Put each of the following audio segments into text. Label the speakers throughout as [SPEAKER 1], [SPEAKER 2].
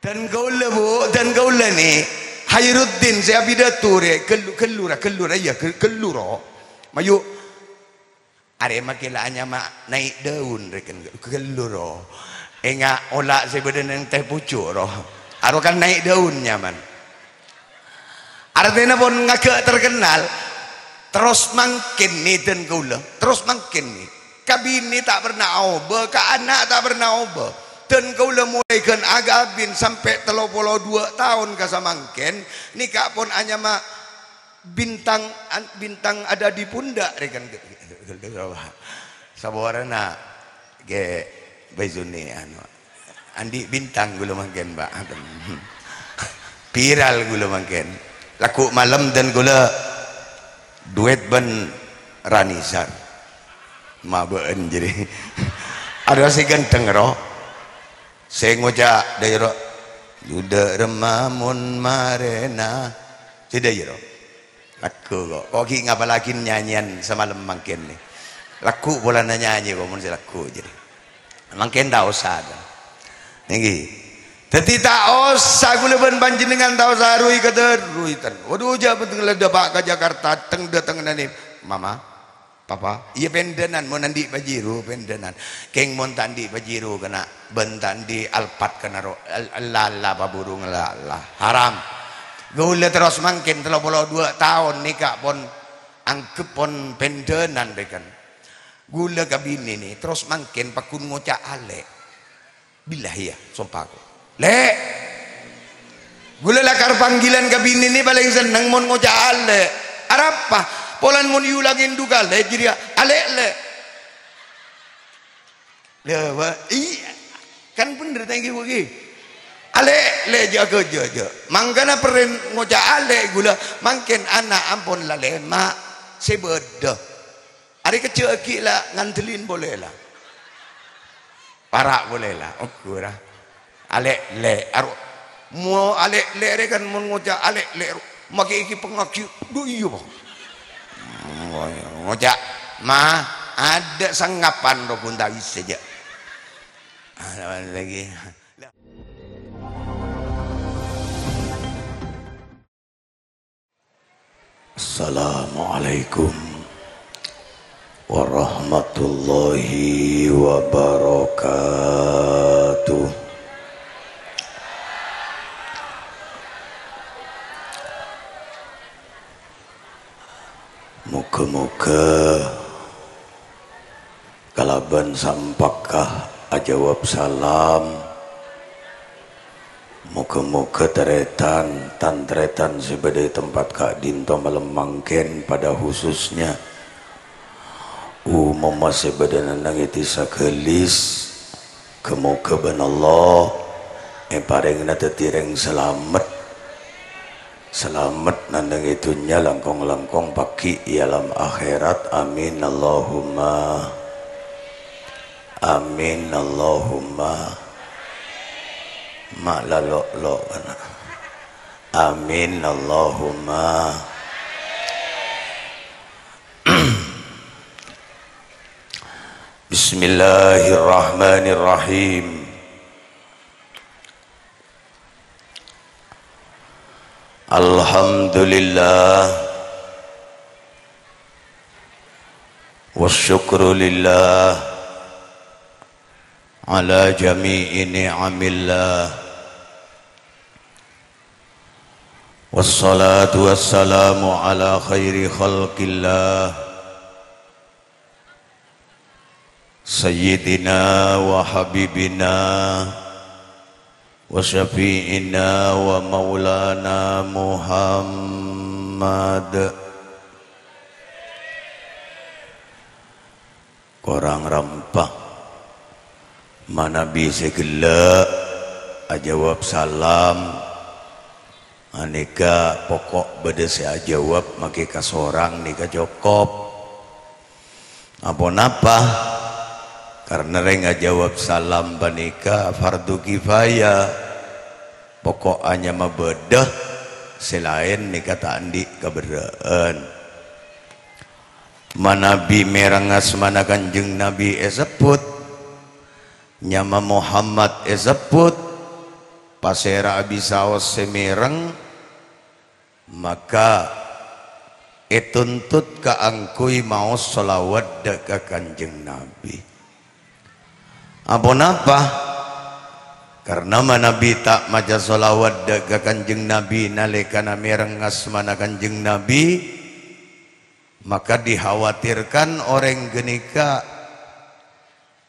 [SPEAKER 1] Dan kaula bu, dan kaula ni Khairuddin saya pidato re kelura ya kelura. Mayu are makilanya mak naik daun rekan kelura. Enga olah saya beden teh pucuk roh. Aro kan naik daunnya man. Artinya pun ngagak terkenal. Terus makin nih dan kaula, terus makin nih. Kabini tak pernah oba, ka anak tak pernah oba. Dan kaula mulai kan agabin sampai 32 tahun kasamangken nikah pun hanya mak bintang ada di pundak rekan saborana ge bezuni anu andi bintang gula mangken mbak viral gula mangken laku malam dan gula duet ben Ranisan mabeen jadi ada si ganteng roh saya ngocak daerah yuda remamun marena tidak ya laku kok koki ngapalakin nyanyian semalam mangken nih laku bola nyanyi kok mun laku jadi mangken tak usah nih jadi tak usah gula ban panjenengan tak usah rui kederui tan waduh jabat ngelada pak ke Jakarta teng datang nani mama papa iya pendenan mau nandi bajiru pendenan keng mon tandi bajiru kena bentandi alpat kena lala baburung lala haram gula terus mangkin 32 tahun nikah pon angkep pon pendenan dekan gula kabini nih terus mangkin pakun ngocak ale bilah ya sompaku le gula lakar panggilan kabini nih paling seneng mon ngocak ale apa polan mun yu lagi duga le jadi alek le iya kan bener thank you lagi alek le jaga mangkana peren ngoja alek gula mangken anak ampun la le mak sebeda hari kecil aki lah ngandelin boleh lah parak boleh lah okura alek le aru mau alek le kan mun ngoja alek le maki iki pengaki do iya ngocak mah ada sanggapan roh pun tak bisa saja lagi Assalamualaikum warahmatullahi wabarakatuh. Muka-muka kalaban sampakah ajawab salam muka-muka teretan tantretan sebagai tempat kak dinto malam mangken pada khususnya umama sebadan nangiti sakelis kemuka ben Allah paring natetireng selamat nandang itunya langkong-langkong paki alam akhirat amin Allahumma mak lalok amin Allahumma Bismillahirrahmanirrahim. Alhamdulillah wasyukru lillah ala jami'i ni'amillah wassalatu wassalamu ala khairi khalqillah sayyidina wa habibina wa syafi'ina wa maulana Muhammad. Korang rampah mana bisa gelak ajawab salam aneka pokok beda saya jawab make kasorang nika cukup apa napa karena renga jawab salam panika fardu kifayah pokok hanya mabedah selain nika tandi keberaan manabi merangas mana kanjeng nabi esebut nyama Muhammad esebut pasera abisaos semereng maka tuntut ka angkui mau sholawat ka Kanjeng Nabi. Apa napa? Karena Nabi tak maca sholawat ka Kanjeng Nabi nalikana mereng asmana Kanjeng Nabi, maka dikhawatirkan orang genika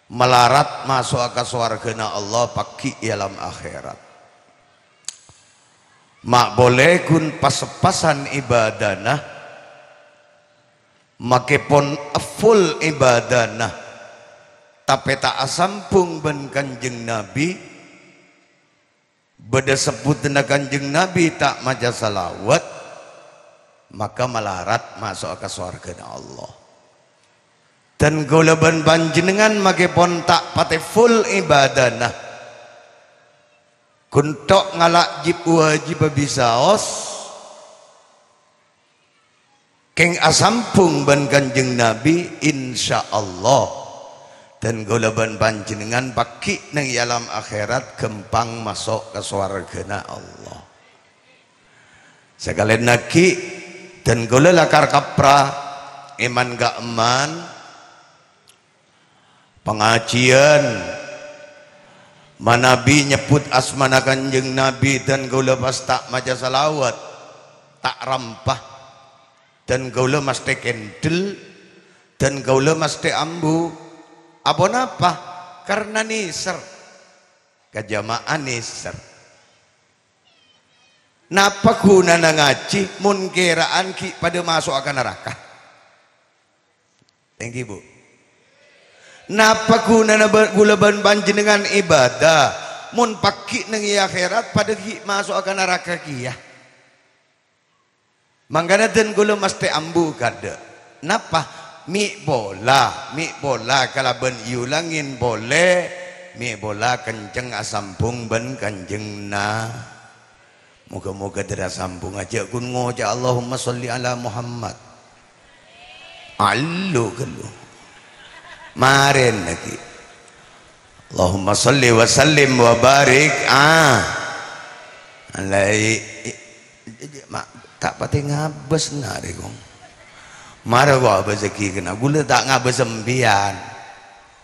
[SPEAKER 1] melarat masuk ke swargana Allah paki alam akhirat. Mak boleh kun pas-pasan ibadana makepon full ibadana tapi tak asampung ben Kanjeng Nabi beda sebut dengan Kanjeng Nabi tak maca salawat maka melarat masuk ke swargana Allah. Dan golaban panjenengan makepon tak pate full ibadana kuntok ngalak jib wajib bisaos keng asampung ban Kanjeng Nabi insyaallah. Dan golaban panjenengan paki nang alam akhirat gempang masuk ke swargana Allah. Sekalian naki dan gola lakar kapra iman gak eman pengajian Nabi nyebut asmana Kanjeng Nabi dan gaula pas tak maca salawat tak rampah dan gaula mesti kendel dan gaula mesti ambu. Apa napa? Karena niser kejamaah niser. Napa gunana ngaji mun kiraan ki pada masuk akan neraka? Thank you, Bu. Napa gunana gula ban panjenengan ibadah mun paki nang akhirat pada ki masuk akan neraka ki ya. Mangkana den gula mesti ambu kada. Napa? Mi bola kalau ben iulangin boleh mi bola kenceng asampung ben Kanjeng na. Moga-moga tidak sambung aja kun ngoja Allahumma sholli ala Muhammad. Allu gelu. Maren lagi. Allahumma sholli wa sallim wa barik alai tak pati ngabes nare kong. Mara gua rezeki kena gula tak ngabes embian.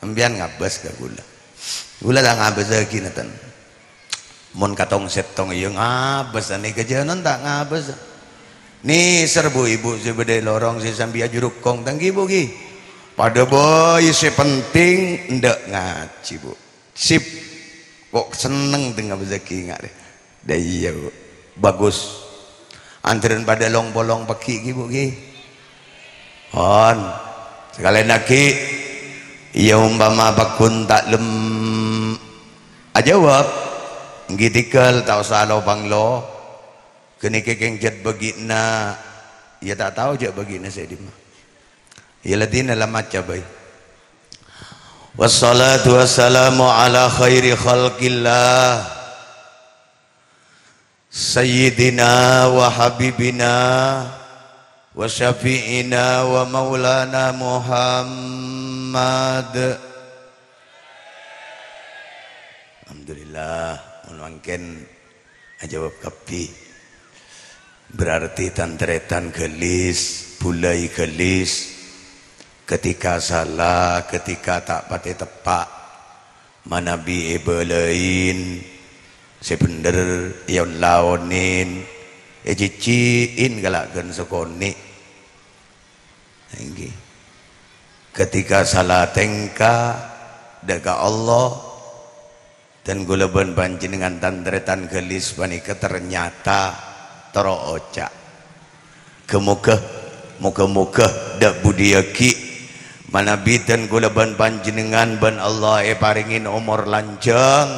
[SPEAKER 1] Embian ngabes ke gula. Gula tak ngabes rezeki natan. Mun katong setong ieu ngabes ane kejanan tak ngabes. Ni serbu ibu sebede lorong si sambil juruk kong tanggi bu gi. Pada boy si penting ndak ngaji bu. Sip kok seneng dengan rezeki ngak deh. Dah iya bu. Bagus. Anterin pada long bolong peki gi bu gi. On sekalian lagi iya umpama bakun tak lem ajawab gitikal tau salo banglo kini kekeng jad bagina ya tak tahu jad bagina saya dimah ya ladina lamat cabai wassalatu wassalamu ala khairi khalqillah sayyidina wa habibina wa syafi'ina wa maulana Muhammad. Alhamdulillah mungkin jawab kapi berarti tantretan gelis bulai gelis ketika salah ketika tak pati tepak manabi ebelain sebener yang laonin ciciin galakkan sekoni ketika salah tengka daga Allah dan gulaban panjenengan tantretan gelis panika ternyata terocak moga-moga dak budiaki manabi dan gulaban panjenengan ban Allah paringin umur lanjang.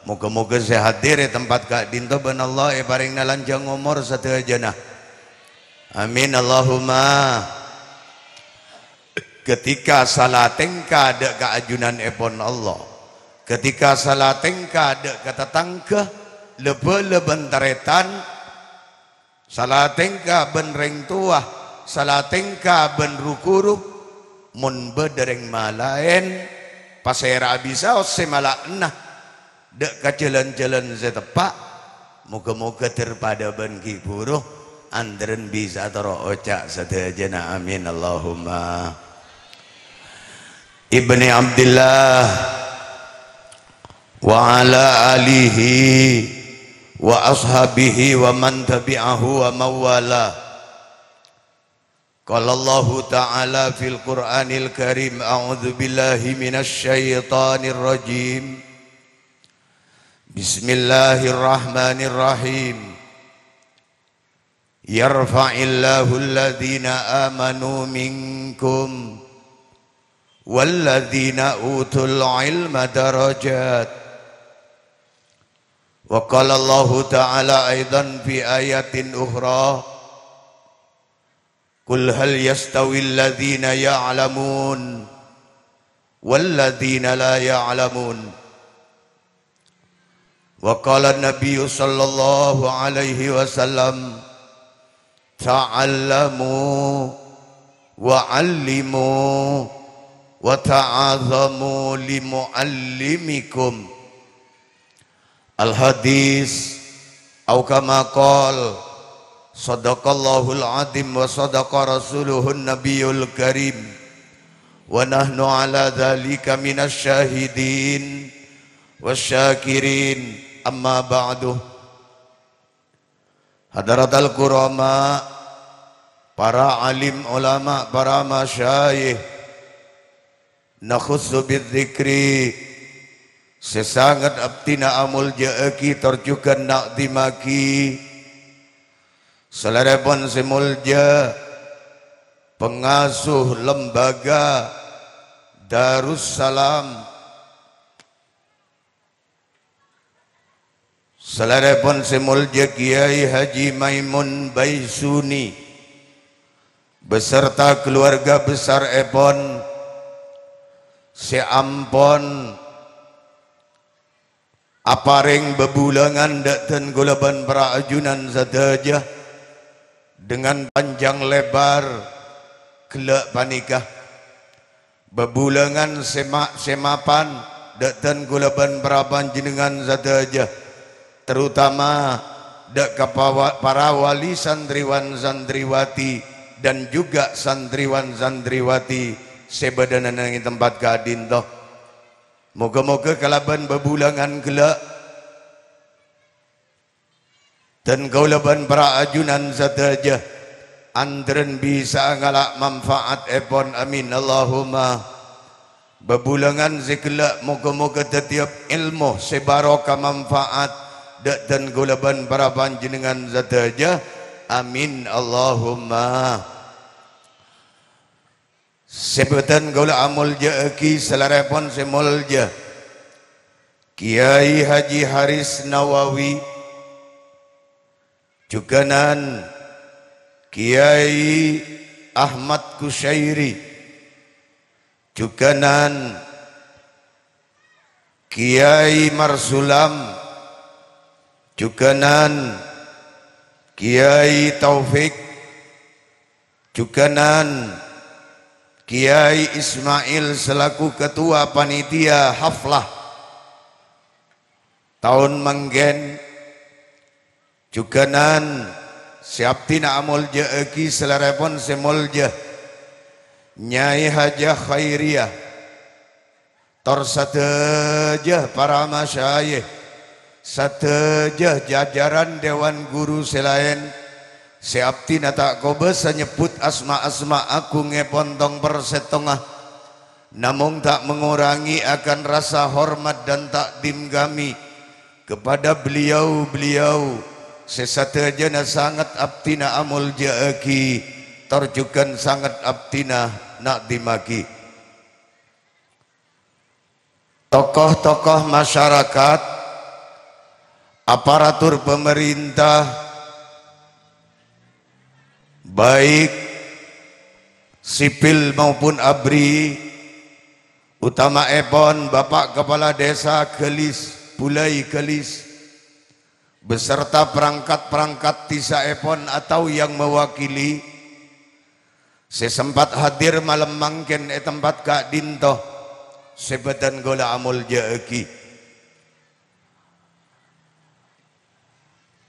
[SPEAKER 1] Moga-moga saya hadir di tempat Kak Dinto ban Allah paringna lanjang umur sateujeuna. Amin Allahumma. Ketika salah tengka ada keajunan epon Allah. Ketika salah tengka ada kata tangkah lebe-leben taretan salah tengka ben reng tuah salah tengka ben rukuruk mun bedereng malaen pasera bisa ose malakna dek ka jalan-jalan setepak muga-muga terpada ban ki buruh andren bisa taro ocak sadayana amin Allahumma. Ibni Abdillah wa ala alihi wa ashabihi wa man tabi'ahu wa mawala. Qala Allah Ta'ala fil Qur'anil Karim a'udzu billahi minasy syaithanir rajim. Bismillahirrahmanirrahim. Yarfa'illahu alladhina amanu minkum walladhina utul ilma darajat. Wa qala Allah Ta'ala aidan fi ayatin ukhra. Qul hal yastawi alladhina ya'lamun walladhina la ya'lamun. Wa qala an-nabiy sallallahu alaihi wasallam ta'allamu wa 'allimu wa ta'azamu li mu'allimikum. Al-hadis au kama qala sadaqallahul azim wa sadaqa rasuluhun nabiyul karim wa nahnu ala dhalika minasy syahidin wasyakirin. Amma ba'du. Hadaratul kurama, para alim ulama, para masyayikh, nakhussu bidzikri sesangat abtina amul jaaki terjukan nak dimaki selarepon semulja pengasuh lembaga Darussalam, selarepon semulja Kiai Haji Maimun Baisuni beserta keluarga besar epon seampon apareng bebulangan dakten gulaban praajunan sadajah dengan panjang lebar kelak panikah bebulangan semapan dakten gulaban prapan jenengan sadajah terutama dak para wali santriwan santriwati dan juga santriwan santriwati sebadanan yang tempat kadin toh. Moga-moga kalaban bebulangan kelak dan kaulaban para ajunan sadaja andren bisa ngalak manfaat epon amin Allahumma. Bebulangan sekelak moga-moga setiap ilmu sebarokah manfaat dan kaulaban para panjenengan sadaja amin Allahumma. Sebutan gaula amul jaaki selarepon semulja Kiai Haji Haris Nawawi juganan Kiai Ahmad Kusyairi juganan Kiai Marsulam juganan Kiai Taufik juganan Kiai Ismail selaku ketua panitia haflah tahun manggen juganan siaptina amul jaaki selarepon semulja Nyai Hajah Khairiyah tor satejah para masyayikh satejah jajaran dewan guru selain seaptina tak kobes nyebut asma-asma aku ngepontong persetengah namun tak mengurangi akan rasa hormat dan takdim kami kepada beliau-beliau sesatejana sangat abtina amul jaaki terjukan sangat abtina nak dimaki tokoh-tokoh masyarakat aparatur pemerintah baik sipil maupun abri utama epon Bapak Kepala Desa Kelis Bulai Kelis beserta perangkat-perangkat Tisa epon atau yang mewakili sesempat hadir malam mangken tempat Kak Dintoh sebetan gola amul jaaki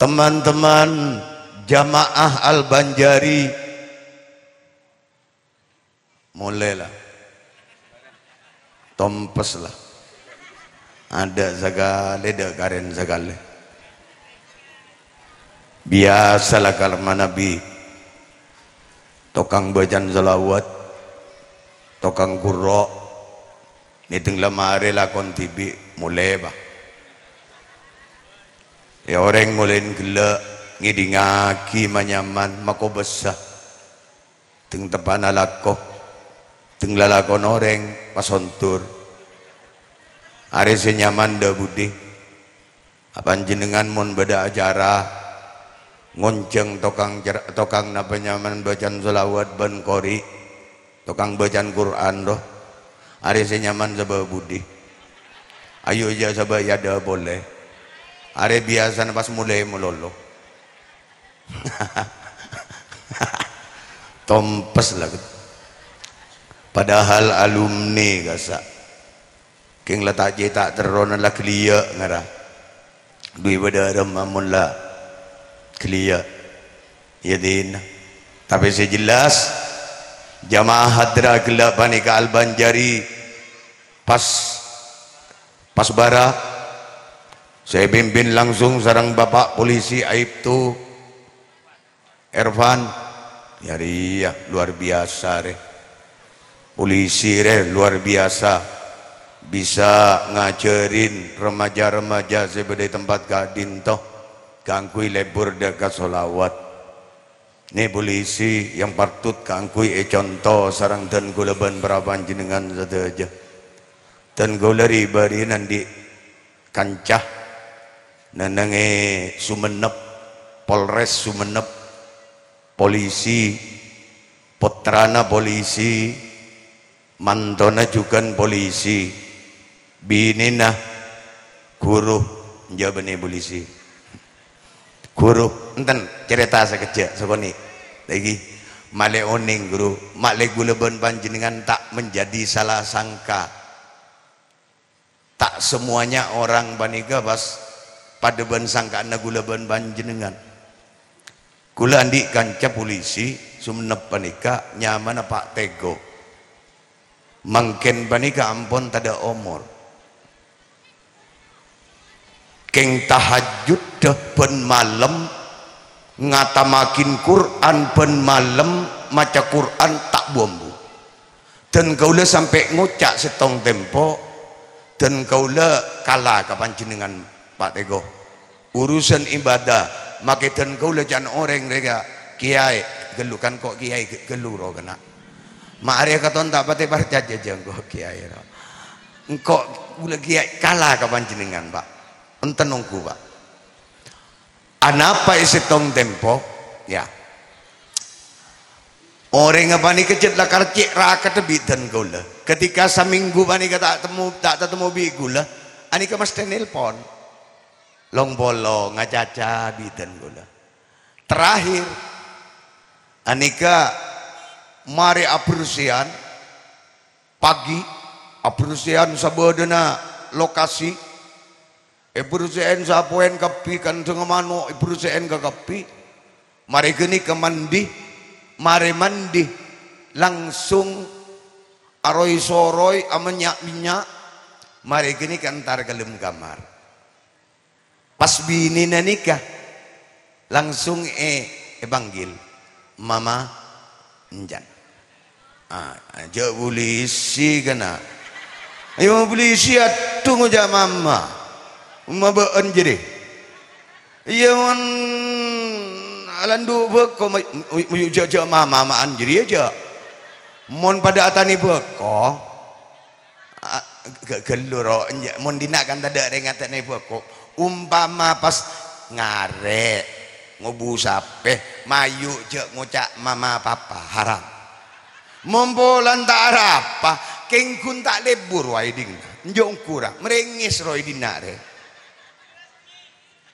[SPEAKER 1] teman-teman jamaah Al-Banjari mulailah tompes lah, ada segala ada karen segala. Biasalah kalau Nabi tokang bacaan salawat, tokang kurok, nitung lamari lakon tibi mulai bah. Ya orang mulai gelak ngidingaki manyaman mako besah teng tepan alako teng lalakon orang pasontur hari senyaman dah budi apa jenengan mon beda acara ngonceng tokang napa nyaman bacaan selawat ban kori tokang bacaan Quran doh hari senyaman sabah budi ayo aja sabah yada boleh hari biasa pas mulai melolo tompes lah padahal alumni kasa king letak je tak terona lah kelia ngara dui pada remamun lah kelia ya din tapi sejelas jamaah hadra gelap panika Al-Banjari pas bara saya pimpin langsung sarang bapak polisi Aibtu Ervan ya ria luar biasa re polisi re luar biasa bisa ngajarin remaja-remaja sebagai tempat gadin toh kangkui lebur dekat solawat ini polisi yang patut kangkui contoh sarang dan gulaban berapan jenengan saja dan gulari bari nanti kancah nanange Sumenep Polres Sumenep polisi putrana polisi mantona juga polisi binina guru jabane polisi guru enten cerita sekejap sekoni lagi male oning guru male guleben panjenengan tak menjadi salah sangka tak semuanya orang banika pas pada ban sangka na gula ban panjenengan gula andi kanca polisi Sumenep panika nyaman Pak Tego mangken panika ampun tada umur keng tahajud dah ben malam ngatamakin Quran ben malam maca Quran tak bombu dan kaula sampai ngucak setong tempo dan kaula kalah kapan jenengan Pak Tego urusan ibadah maketan kau lejan orang mereka kiai gelukan kok kiai geluro kena mak area katon tak pate parca jajang kok kiai ro engkau gula kiai kalah kapan jenengan Pak enten nunggu Pak anapa isi tong tempo ya orang apa ni kecil lah karcik rakat bidan kau lah ketika seminggu pani tak ketemu bi gula ani ke mas nelpon long bolo ngacaca bidan gula terakhir anika mari aprusian pagi aprusian sabodena lokasi aprusian sapoen kapi kan tengah mano aprusian ke kapi mari geni ke mandi mari mandi langsung aroi soroi amanyak minyak mari geni kan tar kelem kamar pas bini nikah langsung panggil mama enjan aja polisi kena ayo polisi tunggu aja mama beun jadi iya man alandu beko mayu jaja mama maan jadi aja mon pada atani beko geluro mon dinakan tada rengatane beko umpama pas ngarek ngobu sape mayu je ngucak mama papa haram mombolan tak apa kengkun tak lebur wae ding njong kurang merengis roy dinare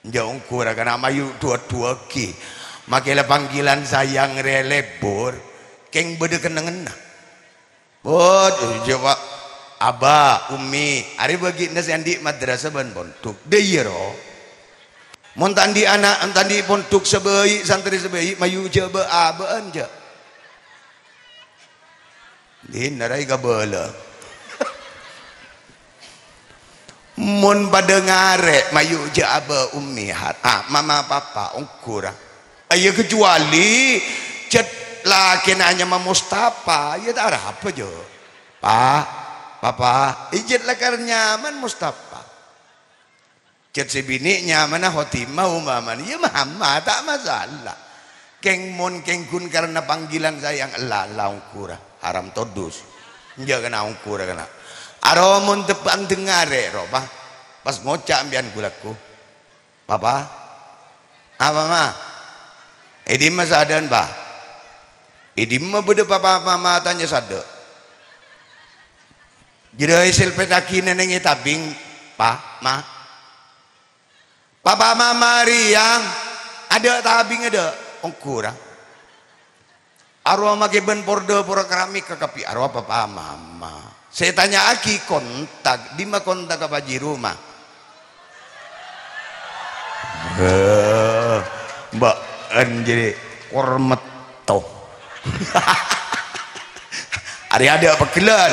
[SPEAKER 1] njong kurang kana mayu dua-dua ki makela panggilan sayang re lebur keng bede kenengen bod jawab Aba, Umi, hari bagi nasi andi madrasah ban bontuk. Deyero, Mun tandi anak tandi pondok sebaik santri sebaik mayu je be aben je. Din narai ka bala. Mun pada ngarek mayu je aba ummihat. Mama papa ongkura. Ayo kecuali cet laki nanya ma Mustafa, ya tak ada apa je. Pak, papa, ijit lah karena nyaman Mustafa. Cet sebini nyaman Khotimah umaman, ya mama tak masalah. Keng mon keng kun karena panggilan sayang Allah ongkura haram todus. Dia kena ongkura kena. Aro mon tepan dengare roba. Pas ngocak ambian gulaku. Papa, apa mah? Edim mah sadan bah. Edim mah beda papa mama tanya sada. Jadi hasil petaki neneng tabing pak ma. Papa mama riang ada tabing ada ongkura. Arwah make ben pordo pura keramik ke kapi arwah papa mama. Saya tanya aki kontak di ma kontak apa di rumah. Mbak jadi hormat toh. ada pekelan,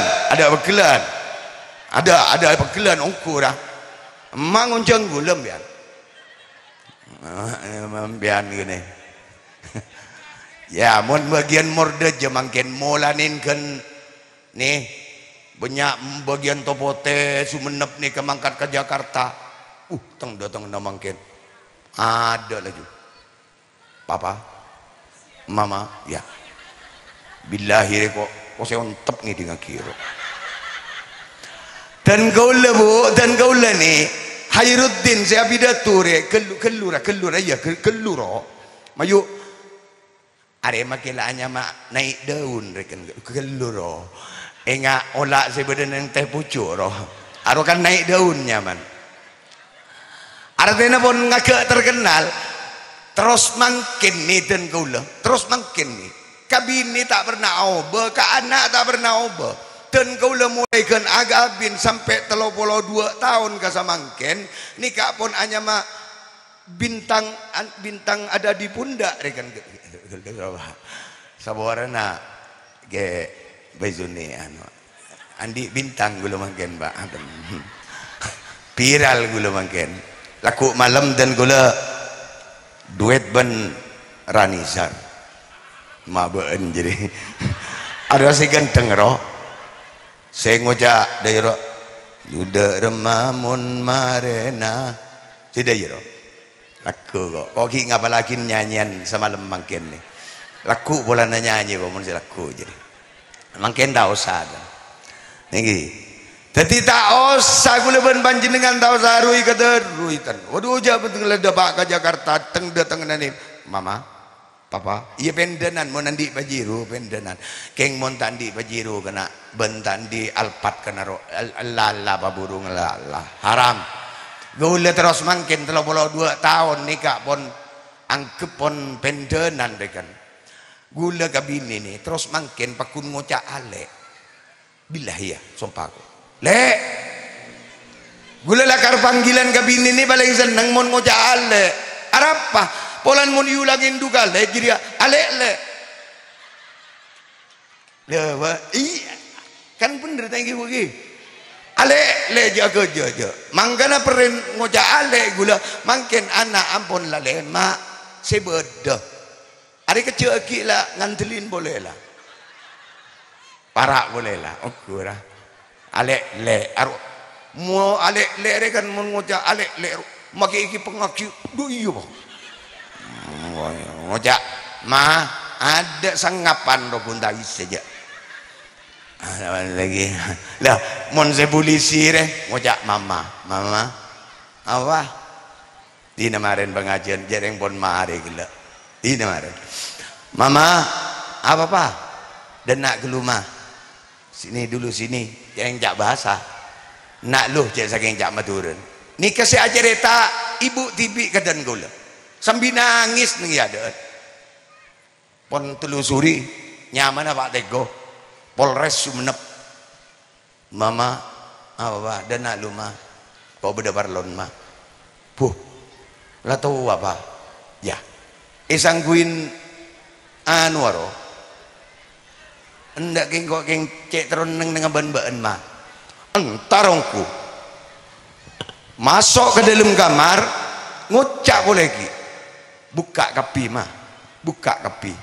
[SPEAKER 1] ada pekelan ongkur dah. Emang uncang gulem biar, biar gini. Ya, mon bagian morde jemangken molanin kan nih banyak bagian topote Sumenep nih kemangkat ke Jakarta. Datang namangken ada lagi. Papa, mama, ya. Billahi kok saya ontep nih dengan kiro. Dan kaula bu, dan kaula nih Khairuddin saya pidato re kelura ya keluro. Mayu are makilaannya mak naik daun rekan keluro. Enggak olah sebenarnya yang teh pucuk roh. Aro kan naik daunnya man. Artinya pun ngagak terkenal. Terus makin nih dan kaula, terus makin nih. Kabini tak pernah oba, ka anak tak pernah oba. Dan kaula mulai kan agabin sampai 32 tahun ka samangken, nikah pun hanya mah bintang ada di pundak rekan. Saborana ge bezune anu. Andi bintang gula mangken Pak. Viral gula mangken. Laku malam dan gula duet ban Ranizar mabeen jadi ada si ganteng roh saya ngocak dari roh yuda remamun marena tidak ya roh laku kok koki ngapa lagi nyanyian semalam mangken nih laku bola nyanyi kok mun laku jadi mangken tak usah nih jadi tak usah gula ban panjenengan tak usah rui kata ruitan waduh aja betul ledak ke Jakarta datang nani mama papa iya pendenan mau nandi pajiru pendenan keng mon tandi pajiru kena bentandi alpat kena ro lala paburung lala haram gula terus mangkin 32 tahun nikah pon angkep pon pendenan rekan gula kabini nih terus mangkin pakun ngocak ale billahi ya sumpahku le gula lakar panggilan kabini ini paling seneng mon ngocak ale arapa polan mon yulangin duga le jadi ale le iya kan bener thank you bagi ale le jaga mangkana peren ngocak ale gula mangken anak ampun la le mak sebeda hari kecil lah ngandelin boleh lah parak boleh lah okur alek le aru mau alek le rekan mau ngocak alek le maki iki pengaki do iya bang ngocak mah ada sangapan do pun tak saja lagi lah mon se polisi re ngocak mama apa di namarin pengajian jareng pon mare gila di namarin mama apa pak dan nak ke rumah sini dulu sini yang jak bahasa nak loh cek saking jak maturun ni kasih ajareta ibu tibi kadan gula sambil nangis nih ada pon telusuri nyaman apa tego Polres Sumenep mama apa dan nak lu mah kau beda parlon mah puh lah tahu apa ya isangguin anu aro endak kengkok keng cek teroneng dengan ban-ban mah entarongku masuk ke dalam kamar ngucap boleh ki buka kapi mah buka kapi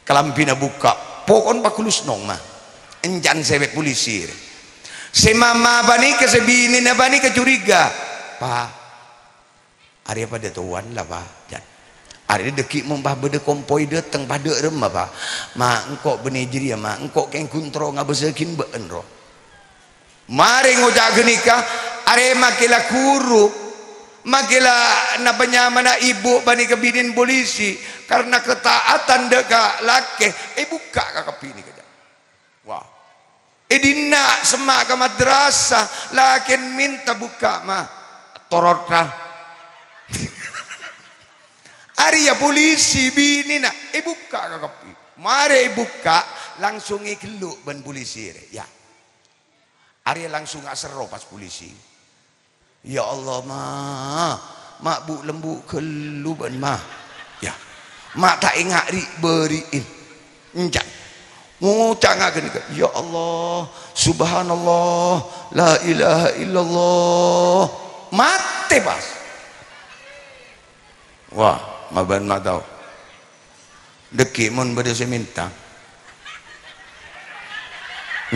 [SPEAKER 1] kelampina buka pokon bakulus nong mah enjan sebek polisi si mama bani ke sebini na bani kecuriga pak hari apa dia tuan lah pak jan hari dekik mumpah bede kompoi datang pada remah pak mak engkau benih jiri mak engkau keng kontro ngabesekin been roh mari ngojak genika hari makilah kuru makilah napanya mana ibu bani kebinin polisi karena ketaatan deka laki buka kakak ini kerja wah dina semak ke madrasah lakin minta buka mah torotna hari ya polisi bini nak buka kakak mari buka langsung ikeluk ban polisi ya hari langsung asero pas polisi ya Allah mak bu lembu keluban mah ya mak tak ingat ri beriin enjak ngucap ngagen ya Allah subhanallah la ilaha illallah mati pas wah maban mak tahu deki mun bade seminta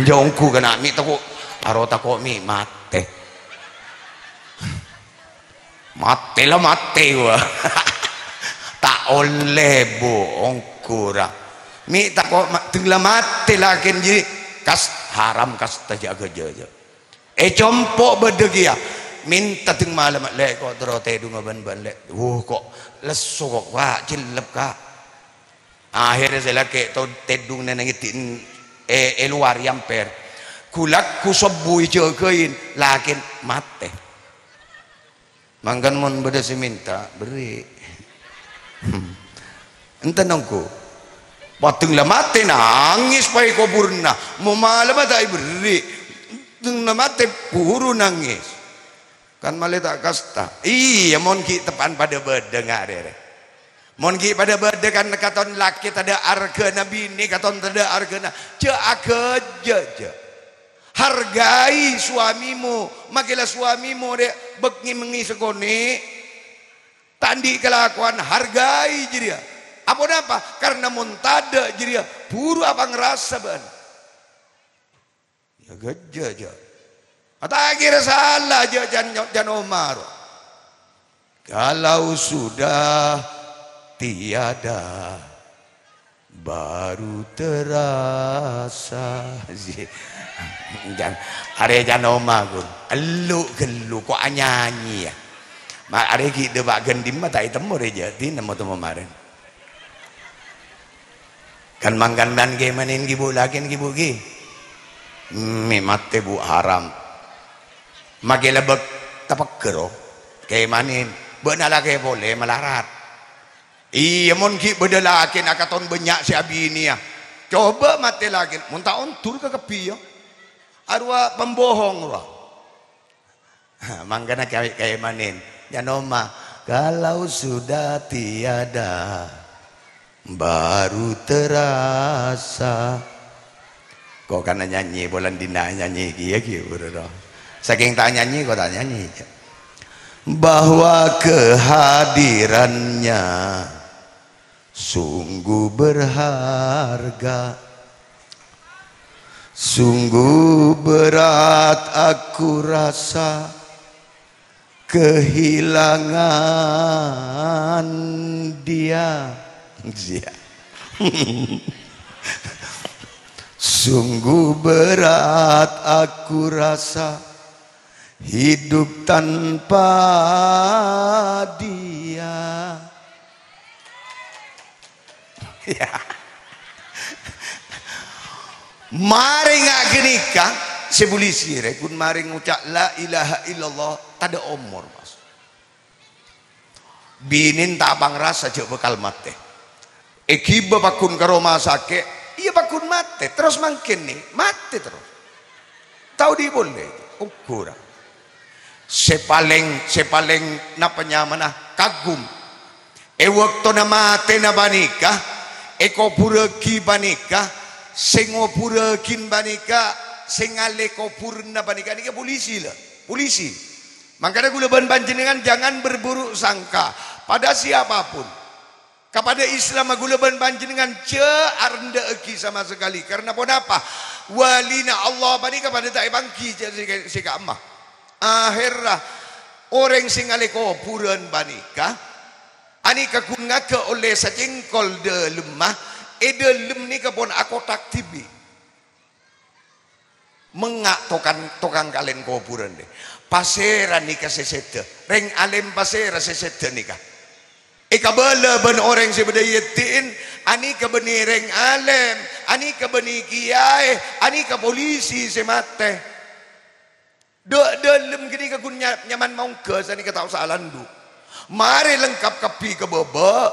[SPEAKER 1] jongku kena mi tako aro tako mi mate mati lah mati gua tak oleh bohong kurang mi tak kok tenglah mati lakin jadi kas haram kas terjaga jaga compok berdegia minta teng malam lek kok terote dunga ban lek kok lesu kok wah cilep kak akhirnya saya laki tau tedung nenengitin luar yamper kulak kusobui jogein lakin mati mangkan mon beda minta beri enten nongku patung lah mati nangis pai kuburna mau malam tak beri tung lah mati buru nangis kan malah tak kasta iya mon ki tepan pada beda ngare mon ki pada beda kan katon laki tada arga nabi ni katon tada arga na je hargai suamimu makilah suamimu dek bekni mengi sekoni tandi kelakuan hargai jadi apa karena montada jadi buru apa ngerasa ban ya geja aja atau kira salah aja jan Omar kalau sudah tiada baru terasa jangan are jan Omar gelu kok nyanyi ya mak are ki de bak gendim mah tak temu reja ti nemu temu kemarin kan mangkandan ge manin gibu lakin gibu gi mate bu haram magela bek tapakero ke manin beuna lagi boleh melarat iya mon ki bedalakin akaton banyak si abini ya coba mate lagi mun tak ontur ke kepi ya arwah pembohong wah mangkana kayak manin janoma kalau sudah tiada baru terasa kok karena nyanyi bulan dina nyanyi kia bro saking tak nyanyi kok tak nyanyi bahwa kehadirannya sungguh berharga sungguh berat aku rasa kehilangan dia sungguh berat aku rasa hidup tanpa dia ya. Mari ngak genika sebulisi rekun mari ngucap la ilaha illallah tada umur mas binin tak bang rasa jauh bekal mate ekiba bakun ke rumah sakit iya bakun mate terus makin nih mate terus tahu di boleh ukur sepaling napanya mana kagum waktu na mate na banika eko puragi banika sengo puragin banika sengale ko purna banika ini polisi lah polisi. Makanya gula panjenengan jangan berburuk sangka pada siapapun. Kepada Islam gula panjenengan arenda eki sama sekali. Karena pun apa? Walina Allah banika pada tak bangki si kamah. Akhirnya orang singale ko puran banika ani kakunga ke oleh sacengkol de lemah lem ni kapon aku tak tibi mengak tokang kalen ko puran de paseran ni kasesete reng alem pasera sesete nikah ikabala ben orang sebedayetin ani ka beni reng alem ani ka beni kiai ani ka polisi semate lem gini ka kun nyaman mau ke sani ka tau salandu mari lengkap kapi ke baba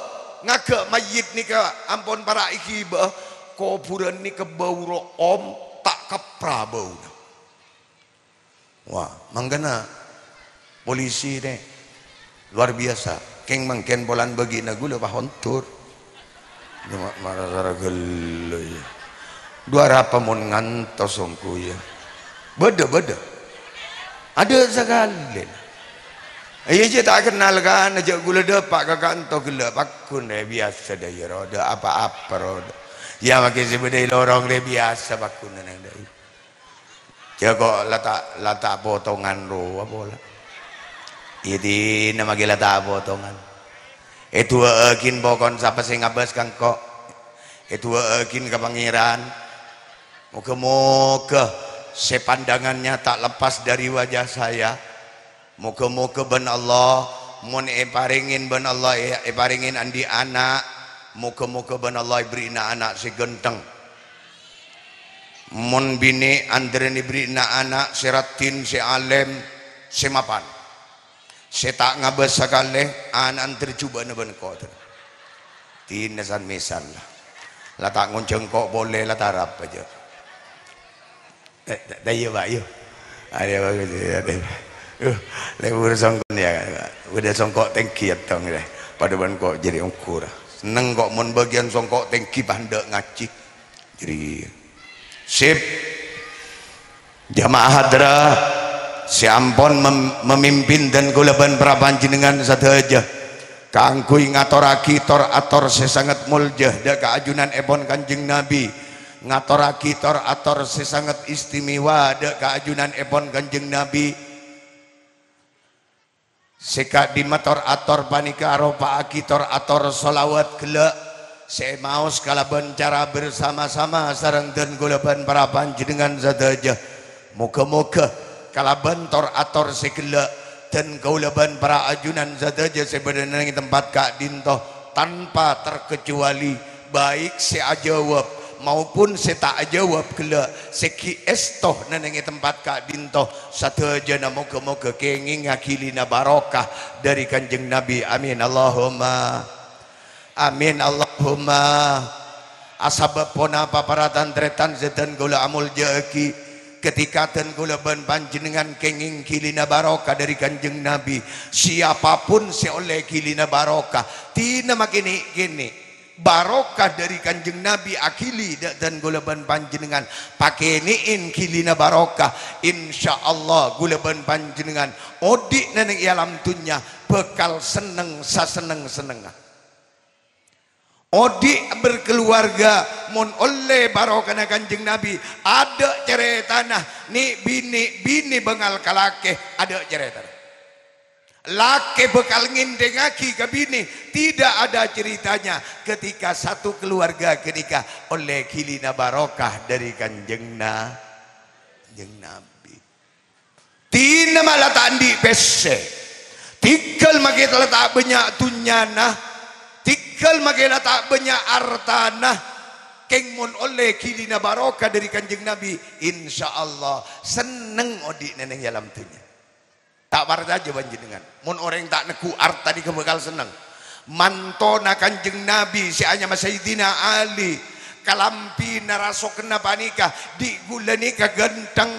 [SPEAKER 1] ngake mayit ni ka ampon para ikiba kuburan ni ke bauro om tak kapra bau wah manggana polisi ni luar biasa keng mangken bolan bagi na gula pahontur marah gelo ya dua rapa mon ngantos songku ya beda ada sekali iya je tak kenal kan aja gula depak kakanto gula pakun biasa dah ya roda apa-apa roda ya makin sebedai lorong dia biasa pakun nang dai ya kok lata potongan ro apa lah Iti na magilata potongan. Itu akin bokon sapa sing ngabas kang kok. Itu akin kapangiran. Moga-moga sepandangannya tak lepas dari wajah saya. Moga-moga ben Allah mun paringin ben Allah paringin andi anak. Moga-moga ben Allah ibrina anak si genteng. Mun bini andreni ibrina anak seratin si alem si mapan. Saya tak ngabas sekali anak tercuba naban kau tu. Tinasan mesan lah. Lah tak ngonceng kok boleh lah tarap aja. Dah ya pak yo. Ada bagus ada. Lebur songkok ya. Udah songkok tengki atong deh. Pada ban kok jadi ongkur. Seneng kok mon bagian songkok tengki pandek ngaji. Jadi sip. Jamaah hadrah. Si ampon memimpin dan kulaban prapanjenengan sateja kangkui ngatoraki tor ator sesangat muljah da kaajunan epon Kanjeng Nabi ngatoraki tor ator sesangat istimewa da kaajunan epon Kanjeng Nabi seka di mator ator panika aropa akitor ator solawat gelak saya mau sekalaban cara bersama-sama sareng dan kulaban prapanjenengan sateja moga-moga kalaban tor ator segala dan kaulaban para ajunan zadaja sebenarnya tempat kak dintoh tanpa terkecuali baik saya jawab maupun saya tak jawab gela seki estoh nenengi tempat kak dintoh satu aja moga-moga kenging ngakilina barokah dari Kanjeng Nabi amin Allahumma amin Allahumma asabab pona paparatan tretan zedan gula amul jaki ketika ten kulaban panjenengan kenging kilina barokah dari Kanjeng Nabi siapapun seoleh kilina barokah tina makini kini barokah dari Kanjeng Nabi akili dan kulaban panjenengan pakai niin kilina barokah insyaallah kulaban panjenengan odik neneng alam dunya bekal seneng saseneng-seneng odik berkeluarga mon oleh barokah Kanjeng Nabi ada ceritana ni bini bengal kalake ada ceritana lake bekal ngindengaki ke bini tidak ada ceritanya ketika satu keluarga ketika oleh kilina barokah dari Kanjeng Nabi tina malah tandi pese tikal makita letak banyak tunyana tikal magela tak banyak artanah kengmon oleh kilina barokah dari Kanjeng Nabi insyaallah seneng odik neneng dalam tunya tak waras aja panjenengan mun orang tak neku arta di kebekal seneng mantona Kanjeng Nabi si anya Sayyidina Ali kalampi narasokna panika di gula nikah genteng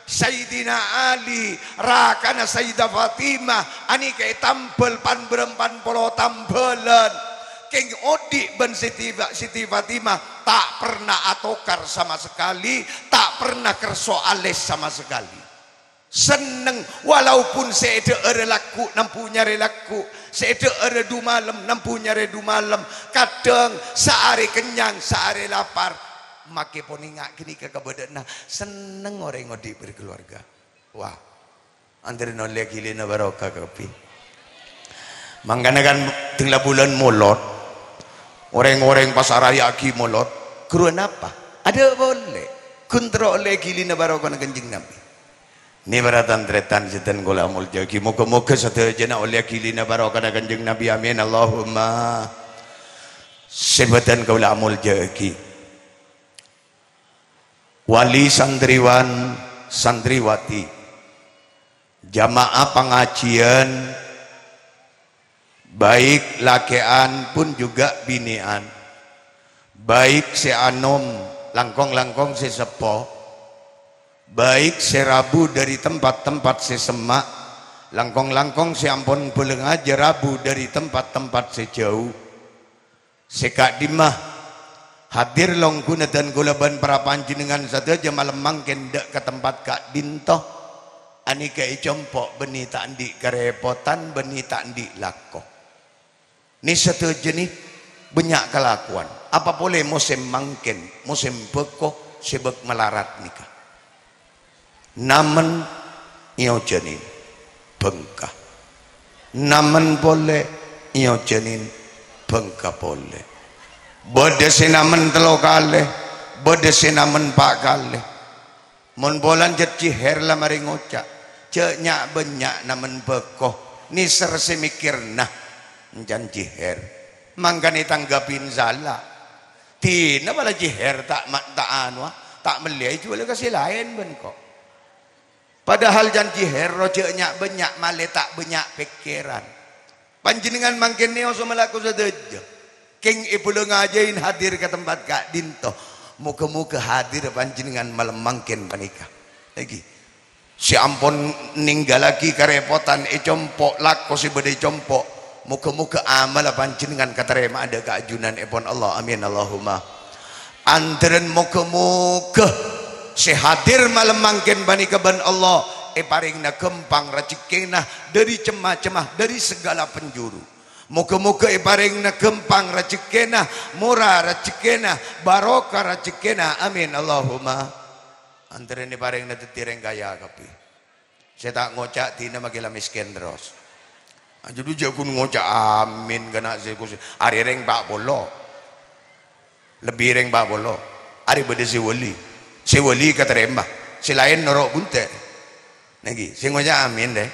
[SPEAKER 1] Sayyidina Ali rakana Sayyidah Fatimah ani kay tampel pan berempan polo tambelan keng odik ben Siti Fatimah tak pernah atokar sama sekali, tak pernah kerso ales sama sekali. Seneng walaupun seede ere laku nampunya relaku, seede ere du malam nampunya redu malam, kadang sehari kenyang sehari lapar make poninga kini kekabedana seneng orang ngodi berkeluarga. Wah antri nolek hilina barokah kopi mangkana kan tinggal bulan molot orang-orang pasar raya ki molot keruan apa ada boleh kontrol oleh hilina barokah na Kanjeng Nabi ni baratan tretan setan gola mul jagi moga-moga sadayana oleh hilina barokah na Kanjeng Nabi amin Allahumma sebatan gola mul jagi wali santriwan santriwati jamaah pengajian baik lakean pun juga binian baik seanom langkong-langkong sesepo baik serabu dari tempat-tempat sesemak langkong-langkong seampun belenga jerabu dari tempat-tempat sejauh sekak dimah hadir longkuna dan gulaban para panjenengan saja malam mangken dak ke tempat kak dintoh ani kai compok beni tak andi kerepotan beni tak andi lako ni satu jenis banyak kelakuan apa boleh musim mangken musim bekoh sebab melarat nikah namen iyo jenin bengkah namen boleh iyo jenin bengkah boleh bode sinamen telo kalih bode sinamen pak kalih mun bolan jet ciher lah mari ngocak cek nyak benyak namen bekoh ni serse mikirna njan ciher mangkane tanggapin zala tina bala ciher tak anu tak meliai jual kasih lain ben kok padahal jan ciher ro cek nyak benyak male tak benyak pikiran panjenengan mangken neo somelaku sedejo keng ipulu ngajain hadir ke tempat kak dinto muka-muka hadir panjenengan malam mangken panika lagi si ampun ninggal lagi kerepotan compok lako si bedai compok muka-muka amal panjenengan katerema ada keajunan epon Allah amin Allahumma antren muka-muka si hadir malam mangken panika ban Allah paringna kempang rajekena dari cemah-cemah dari segala penjuru muka-muka iparingna kempang rajekena murah rajekena barokah rajekena amin Allahumma antara ini paringna tetireng kaya kapi saya tak ngocak tina magila miskin terus jadi jagun ngocak amin kena saya kusi hari reng pak bolo lebih reng pak bolo hari beda si wali katerembah si lain norok bunte lagi saya ngocak amin deh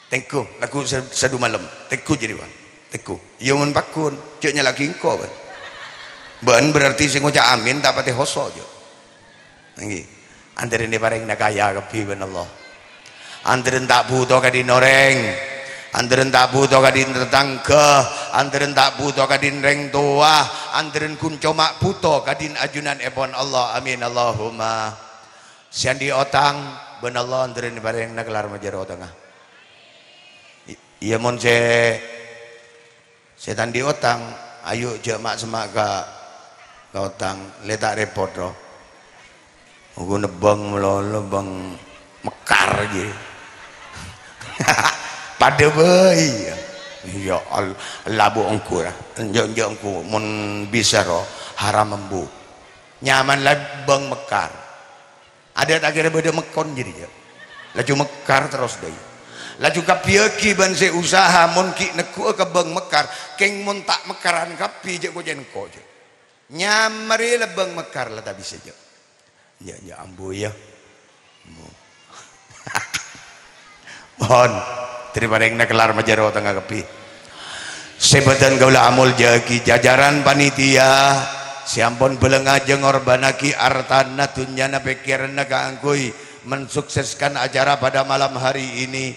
[SPEAKER 1] tengku laku sadu malam tengku jadi bang tengku iya mun pakun ceknya lagi engkau ban berarti sing ngucap amin tak pati hoso jo nggih antara ini pareng nak kaya kepi ben Allah antara tak butuh kadin noreng antara tak butuh kadin tetangga antara tak butuh kadin reng tua antara kun cuma butuh kadin ajunan epon Allah amin Allahumma siandi otang ben Allah antara ini pareng nak kelar majar otang iya mon setan di otang ayo je mak semak ka otang letak repot roh aku nebang melolo bang mekar je pada bayi ya Allah labu engku lah enjak engku mon bisa roh haram embu nyaman lah bang mekar ada tak kira beda mekon jadi je laju mekar terus deh laju kapiaki ban se usaha mon ki neku ke bang mekar keng mon tak mekaran kapi je ko jen ko je nyamari le bang mekar lah tak bisa je ya ambu ya mohon terima kasih nak kelar majaro tengah kapi sebatan gaula amul jagi jajaran panitia siampun belenga jengor banaki artana tunyana pikirna kaangkui mensukseskan acara pada malam hari ini.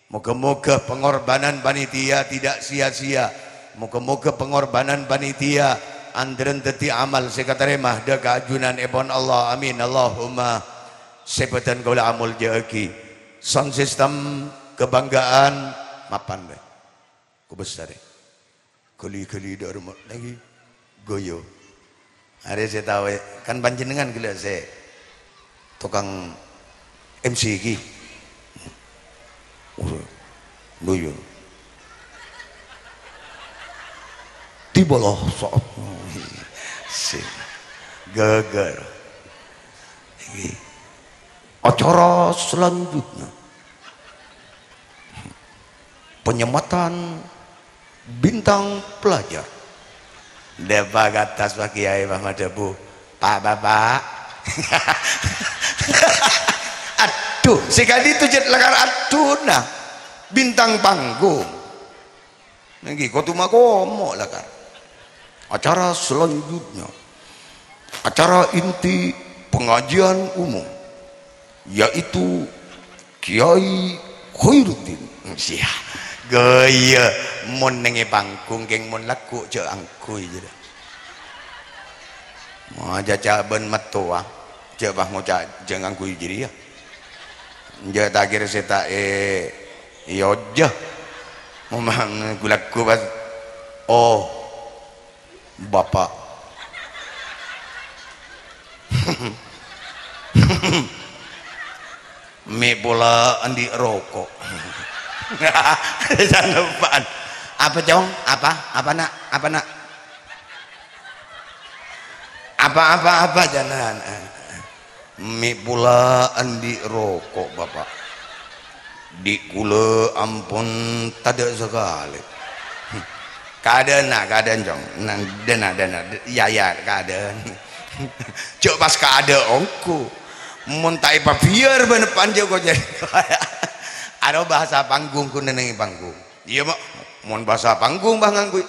[SPEAKER 1] Moga-moga pengorbanan panitia tidak sia-sia. Moga-moga pengorbanan panitia andren teti amal sekataremah da keajunan epon Allah amin Allahumma sebutan gula amul jeki sound system kebanggaan mapan deh ku besar deh kali-kali dah rumah lagi goyo hari saya tahu kan panjenengan gila saya tukang MC ki goyo tiba loh soal si gagal acara selanjutnya penyematan bintang pelajar depak atas Pak Kiai Muhammad Debu Pak Bapak aduh sekali itu jadi lekar aduh nah bintang panggung lagi kau tuh mah ngomong lekar acara selanjutnya acara inti pengajian umum yaitu Kiai Khairuddin sia gaya mun nengi panggung keng mun laku cek angkui je mau jaca ben metua cek bah ngocak jeng angkui jadi ya je takir seta yojah memang gulaku pas oh bapak mie bola andi rokok jangan lupaan apa jong apa nak apa jangan mie bola andi rokok bapak di kula ampun tada sekali keadaan jong dana ya keadaan cok pas keadaan ongku muntai papier bener panjang kok jadi ada bahasa panggung ku neneng panggung iya mak mun bahasa panggung bang angkui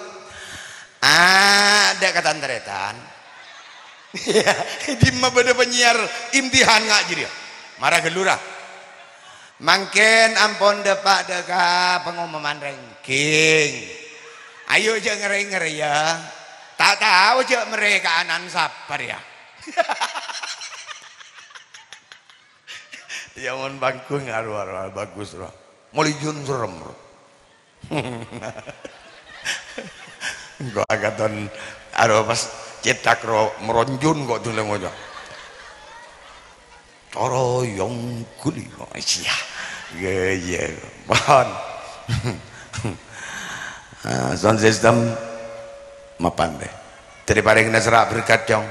[SPEAKER 1] ada kata teretan di mah beda penyiar imtihan nggak jadi marah gelurah mangken ampun depak deka pengumuman ranking ayo aja ngeri ya tak tahu aja mereka anan sapar ya ya mon bangku ngaruh bagus roh molijun serem roh gua agaton aduh pas cetak roh meronjun kok tuh lengojo toro yang kuli kok sia gaya mohon sound system mapan deh daripada kena serak berkat jong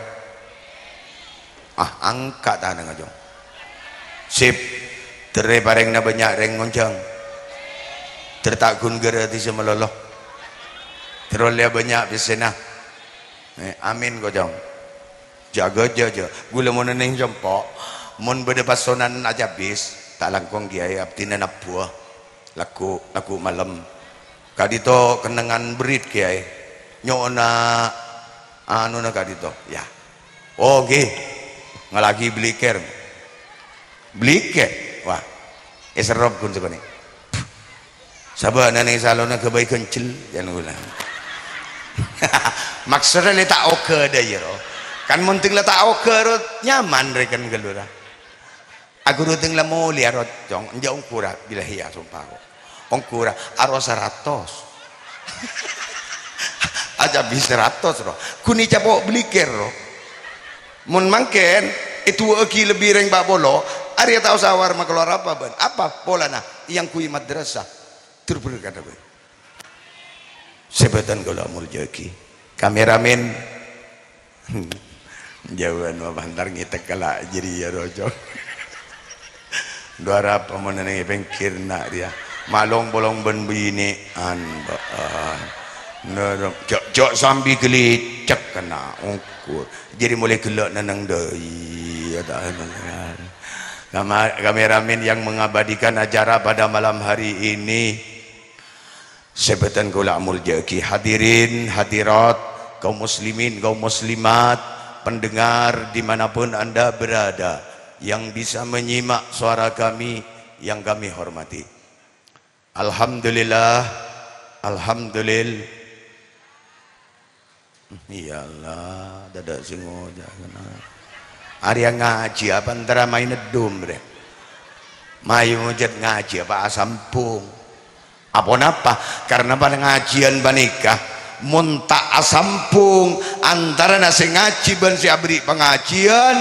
[SPEAKER 1] angkat tangan ngajong sip tere bareng na banyak reng ngoncang tertakun gara ti semeloloh teroleh banyak bisena amin kojong jaga gula mau neneng jempok mon beda pasonan aja bis tak langkong kiai abtina nabuah laku malam kadito kenangan berit kiai nyona anu na kadito ya oke ngalagi beliker wah serop kun sekali sabar nane salona kebaikan cel jangan ulang maksudnya letak oke dah ya kan menting letak oke nyaman rekan gelura aku rutin lah mau lihat jong jauh kurang bila hias sumpah ongkura aro 100 aja bisa 100 roh kuni capok beliker roh mun mangken itu aki lebih reng bak bolo Arya tahu sawar mah keluar apa ban apa pola nah yang kui madrasah terberkata ban sebutan gula muljaki kameramen jauhan mah bantar ngitek kala jadi ya rojo dua apa mau nengi pengkir nak dia malong bolong ben bini baan jok sambil geli cek kena ukur jadi mulai gelak nenang doi ada kameramen yang mengabadikan acara pada malam hari ini sebutan gula muljaki hadirin hadirat kaum muslimin kaum muslimat pendengar dimanapun anda berada yang bisa menyimak suara kami yang kami hormati alhamdulillah iyalah dadak singoja kena Arya ngaji apa antara main nedum bre. Mayu mujud ngaji apa asampung. Apa napa? Karena pada ngajian banikah munta asampung antara nasi ngaji ban si abri pengajian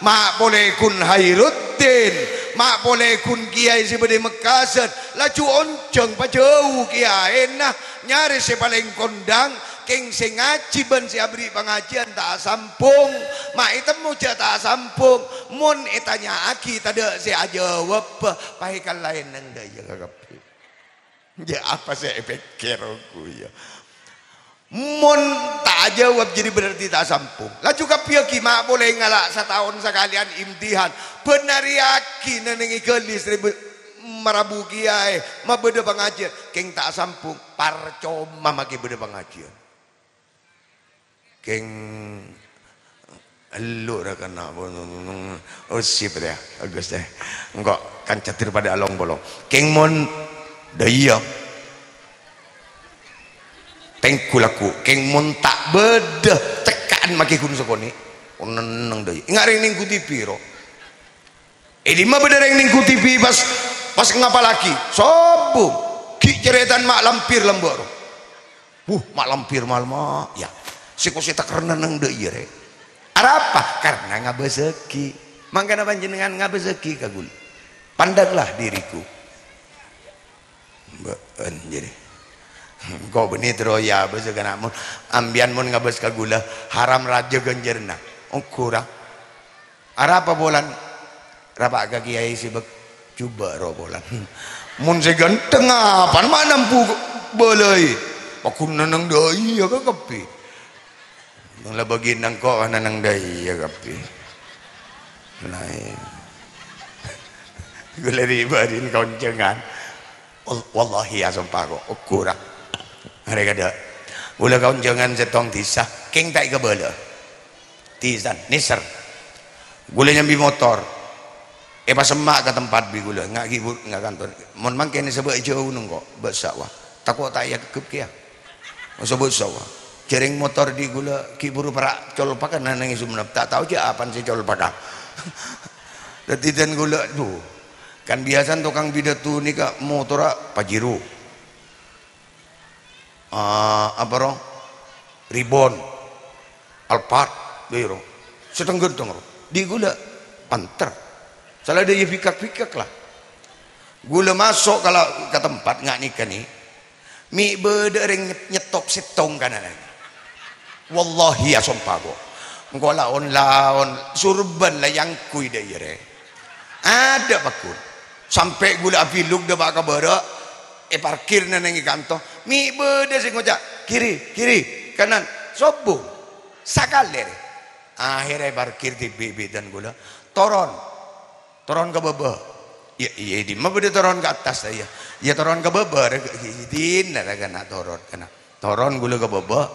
[SPEAKER 1] mak boleh kun Hairuddin mak boleh kun kiai si bade Mekasan laju onceng pa jauh kiai nah nyari si paling kondang keng si ngaji ban si abri pengajian tak sampung mak itemu je tak sampung mun itanya aki tada si ajawab pahikan lain nang daya kagapi ya apa saya pikir aku ya mun tak jawab jadi berarti tak sampung lah juga piaki mak boleh ngalak setahun sekalian imtihan benar yakin nengi gelis marabu kiai mak beda pengajian keng tak sampung parcoma maki beda pengajian keng elu dah kena oh sip dia bagus deh enggak kan catir pada along bolong keng mon daya tengkulaku keng mun tak beda tekan maki kun sokoni neneng deui ingat ring ning ku TV ro lima beda ring ning ku TV pas ngapa laki sobung ki ceretan mak lampir lembor mak lampir malma ya siko tak reneng deui re ara apa karena ngabezeki mangkana panjenengan ngabezeki kagul pandanglah diriku beun jadi kau benih teroya besa kana mun ambian mun ngabes kagula haram raja ganjerna kurang ara apa bolan rapa ka kiai sibek coba ro bolan mun se ganteng apa mak nampu boleh aku nanang deui ya kapi nang bagi nang ko nanang deui ya kapi lain gula ribarin koncengan wallahi ya sumpah kok kurang mereka ada gula kawan jangan setong tisah keng tak ke bala tisan niser gula nyambi motor pas semak ke tempat bi gula ngak gibur ngak kantor mon mangke ni sebab jauh nung kok bersawah takut tak ya kekep kia sebut sawah jering motor di gula kiburu perak col pakan nang isu menap tak tahu je apa sih col pakan dan gula tuh kan biasa tukang bidatu ni kak motor Pajero apa roh Ribon Alphard biro setengah dong di gula panter salah dia fikak lah gula masuk kalau ke tempat ngak nikah nih mi berdering nyetop setong kanan wallahi ya sumpah kok engkau laon surban lah yang kui daire ada pakun sampai gula apiluk dah bak kabara parkir nengi kantong mi beda sing ngocak kiri kanan sobong sakale akhirnya parkir di BB dan gula toron ke bawah iya di mah beda toron ke atas ya ya toron ke bawah din ada kena toron gula ke bawah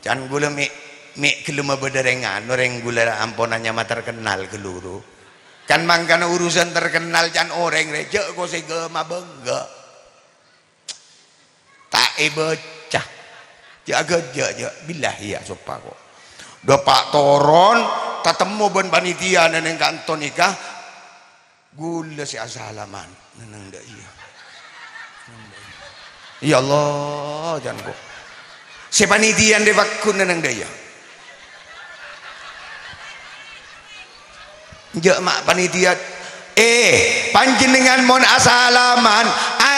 [SPEAKER 1] can gula mi keluma beda rengan orang gula amponannya mah terkenal keluru kan mangkana urusan terkenal can orang reje kok segema bangga tak bocah jaga billahi ya sopa kok dapat toron tatemu ban panitia neneng kanton nikah gula si asalaman neneng dak iya ya Allah jangan kok si panitia de bakun neneng dak iya je mak panitia panjenengan mon asalaman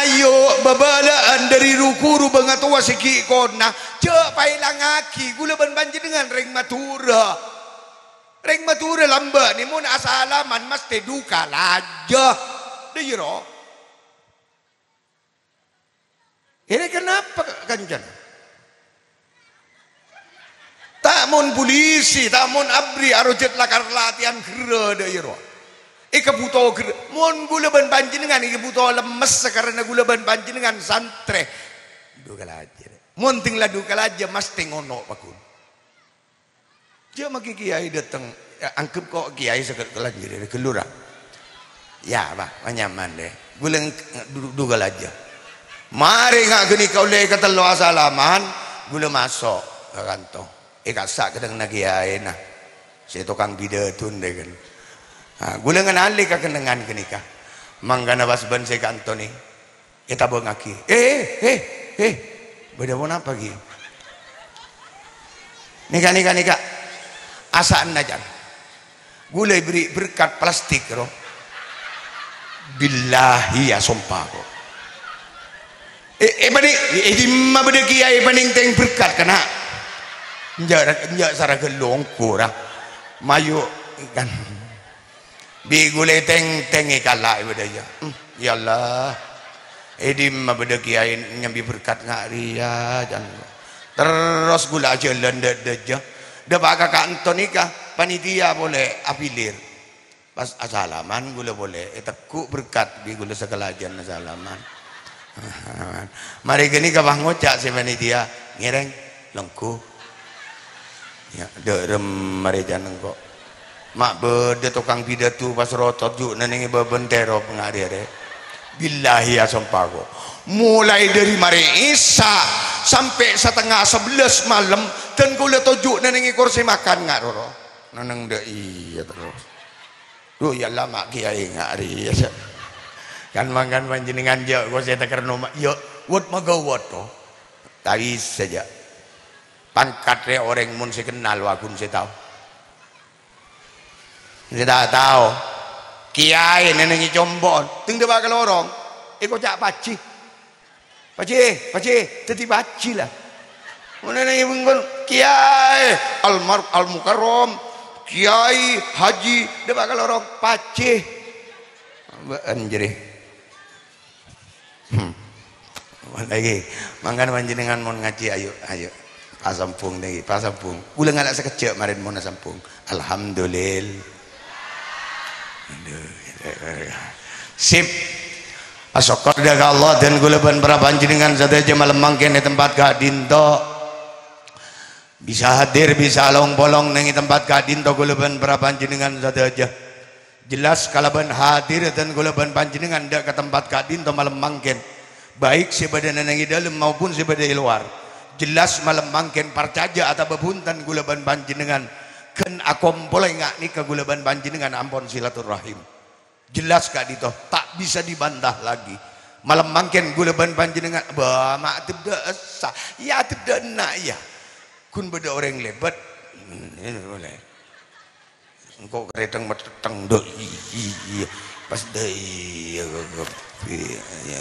[SPEAKER 1] ayo babalaan dari rukuru bangatua siki kona cek pailang aki gula ban panjenengan ring matura lamba ni mon asalaman mesti duka laja diro ini kenapa kanjan tak mon polisi tak mon abri arojat lakar latihan kera diro butuh mon gula ban panjenengan butuh lemes karena gula ban panjenengan santre dukal aja mon tinglah dukal aja mas tengono pakun dia maki kiai datang angkep kok kiai sekat kelanjir kelura ya pak nyaman deh gula dukal aja mari ngak geni kau le kata lo asalaman gula masuk ke kantong kasak kedeng na kiai nah saya tukang bidatun deh kan. Gula ngenali ka kenengan kenika manggana basban saya ka Antoni kita bengaki beda mau apa gi nikah asaan najan gula beri berkat plastik roh billahi ya sumpah kok paning dimma beda kiai paning teng berkat kena njak sara gelong kurang mayu kan bi gule teng ikala beda ya ya Allah dimma beda kiai nyambi berkat ngaria jan terus gula jalan deja da baka ka Antonika panitia boleh apilir pas asalaman gula boleh teku berkat bi gula sekalajan asalaman mari gini ka bang ngocak si panitia ngireng lengku ya derem mari janeng kok mak beda tukang pidato pas rotot juk nenengi bebentero pengadere billahi ya sampago mulai dari mari Isya sampai setengah 11 malam dan kula tujuk nenengi kursi makan ngak roro neneng de iya terus duh ya lama kiai ngari ya kan mangan panjenengan jo kok saya teker nomah yo wot magawat to tadi saja pangkatnya orang mun saya kenal wakun saya tahu saya tak tahu kiai nenengi combon ting dia bakal lorong ikut cak paci tadi paci lah nenengi mengkol kiai al mukarrom kiai haji dia bakal lorong paci anjir lagi mangkan panjenengan mon ngaji ayo pasampung lagi pasampung ulah ngalak sekecek marin mon sampung alhamdulillah sip asokot daga Allah dan guleban para panjenengan sadaja malam mangken di tempat kadinto bisa hadir bisa long bolong nengi tempat kadinto guleban para panjenengan sadaja jelas kalaban hadir dan guleban panjenengan dak ke tempat kadinto malam mangken baik sebadan nengi dalam maupun sebadan luar jelas malam mangken parcaja atau bebuntan guleban panjenengan kan akom boleh ngak nih ke guleban panjenengan ampun silaturahim jelas kak dito tak bisa dibantah lagi malam mangken guleban panjenengan bah mak tidak sah ya tidak nak ya kun beda orang lebat ini boleh engkau kereteng meteng do iya pas deh ya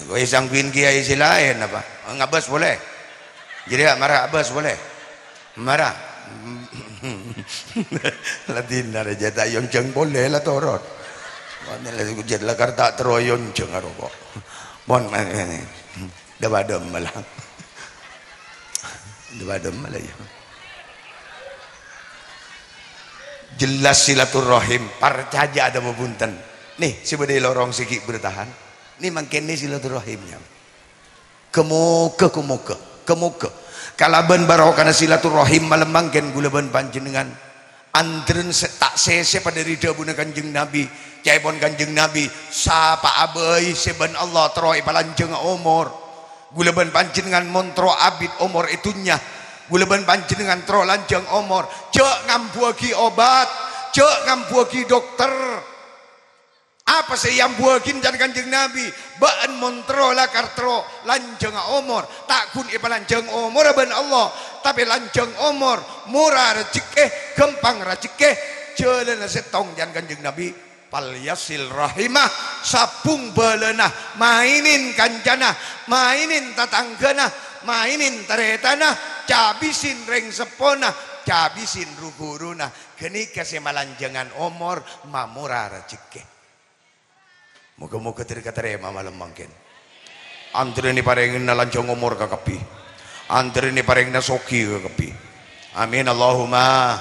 [SPEAKER 1] gue sangguin kiai si lain apa ngabas boleh jadi marah abas boleh marah Latin ada jatah yang jeng boleh lah torot. Mana lagi kujet lah karta teroyon jeng aro kok. Bon mana ni? Dabadam malah. Dabadam malah ya. Jelas silaturahim parcaja ada bebunten. Nih sebagai lorong sikit bertahan. Nih makin ni silaturahimnya. Kemuka. Kalaban barokana silaturahim malam mangken guleban panjenengan antren tak sese pada ridha buna kanjeng Nabi caipon kanjeng Nabi sapa abai seben Allah teroi palanjeng umur guleban panjenengan montro abid umur itunya guleban panjenengan tro lanjeng umur cek ngambuagi obat cek ngambuagi dokter apa sih yang buagin dan kanjeng Nabi baan montro lah kartro lanjeng umur tak kun ipalanjeng umur ben Allah tapi lanjeng umur murah rezeki gampang rezeki jalan setong dan kanjeng Nabi pal yasil rahimah sapung belenah mainin kancana mainin tatanggana mainin taretana cabisin reng sepona cabisin ruguruna geni kesemalanjengan umur mamura rezeki. Moga-moga terima malam mangken. Antri ini parengin na lanjong umur kakapi. Antri ini parengin na soki kakapi. Amin Allahumma.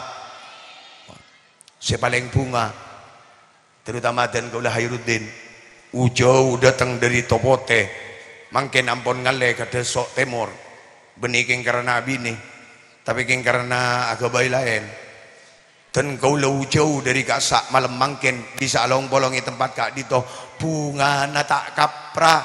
[SPEAKER 1] Sepaling bunga. Terutama dan kaulah Hayruddin. Ujau datang dari Topote. Mangken ampun ngale ke desok timur. Beniking karena bini. Tapi king karena agabai lain. Dan kau lau jauh dari kasak malam mangken bisa along bolongi tempat kak dito bunga na tak kapra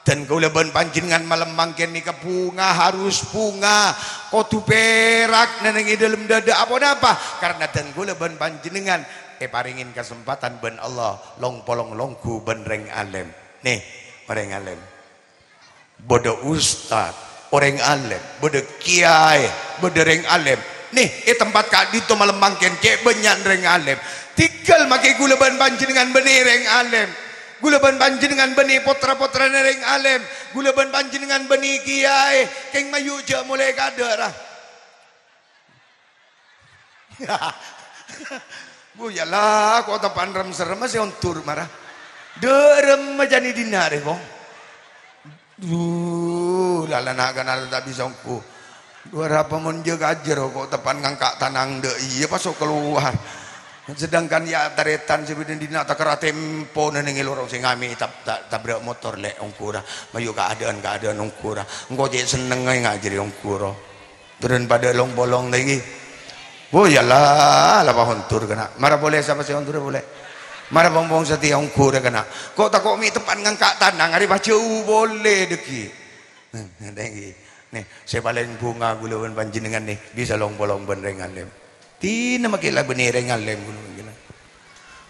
[SPEAKER 1] dan kula ben panjenengan malam mangken nika bunga harus bunga kotu perak nenengi dalam dada apa karena dan kula ben panjenengan paringin kesempatan ben Allah long polong longku ben reng alim nih orang alim bodo ustad orang alim bodo kiai bodo reng alim nih tempat kak dito malam mangken cek benyan reng alim tikal makai kula ben panjenengan beni reng alim gula ban panjenengan beni potra-potra nereng alim gula ban panjenengan beni kiai keng mayu je mulai kadar bu yalah kok tapan rem serem masih ontur marah derem majani dinare kong lala naga nala tak bisa ongku dua rapa monje gajer kok tapan ngangkak tanang de iya pasok keluar sedangkan ya taretan sebeden dina tak kera tempo nenengi lorong sing ngami tabrak motor lek ongkura mayu keadaan ongkura engko je seneng ngajari ongkura turun pada long bolong lagi oh yalah lah hontur kena marah boleh sama si hontur boleh marah bongbong setia ongkura kena kok tak kok mi tepan ngangkak tanang hari baju boleh deki nih saya paling bunga gulawan panjenengan nih bisa long bolong benrengan lem tina makilah benih reng alem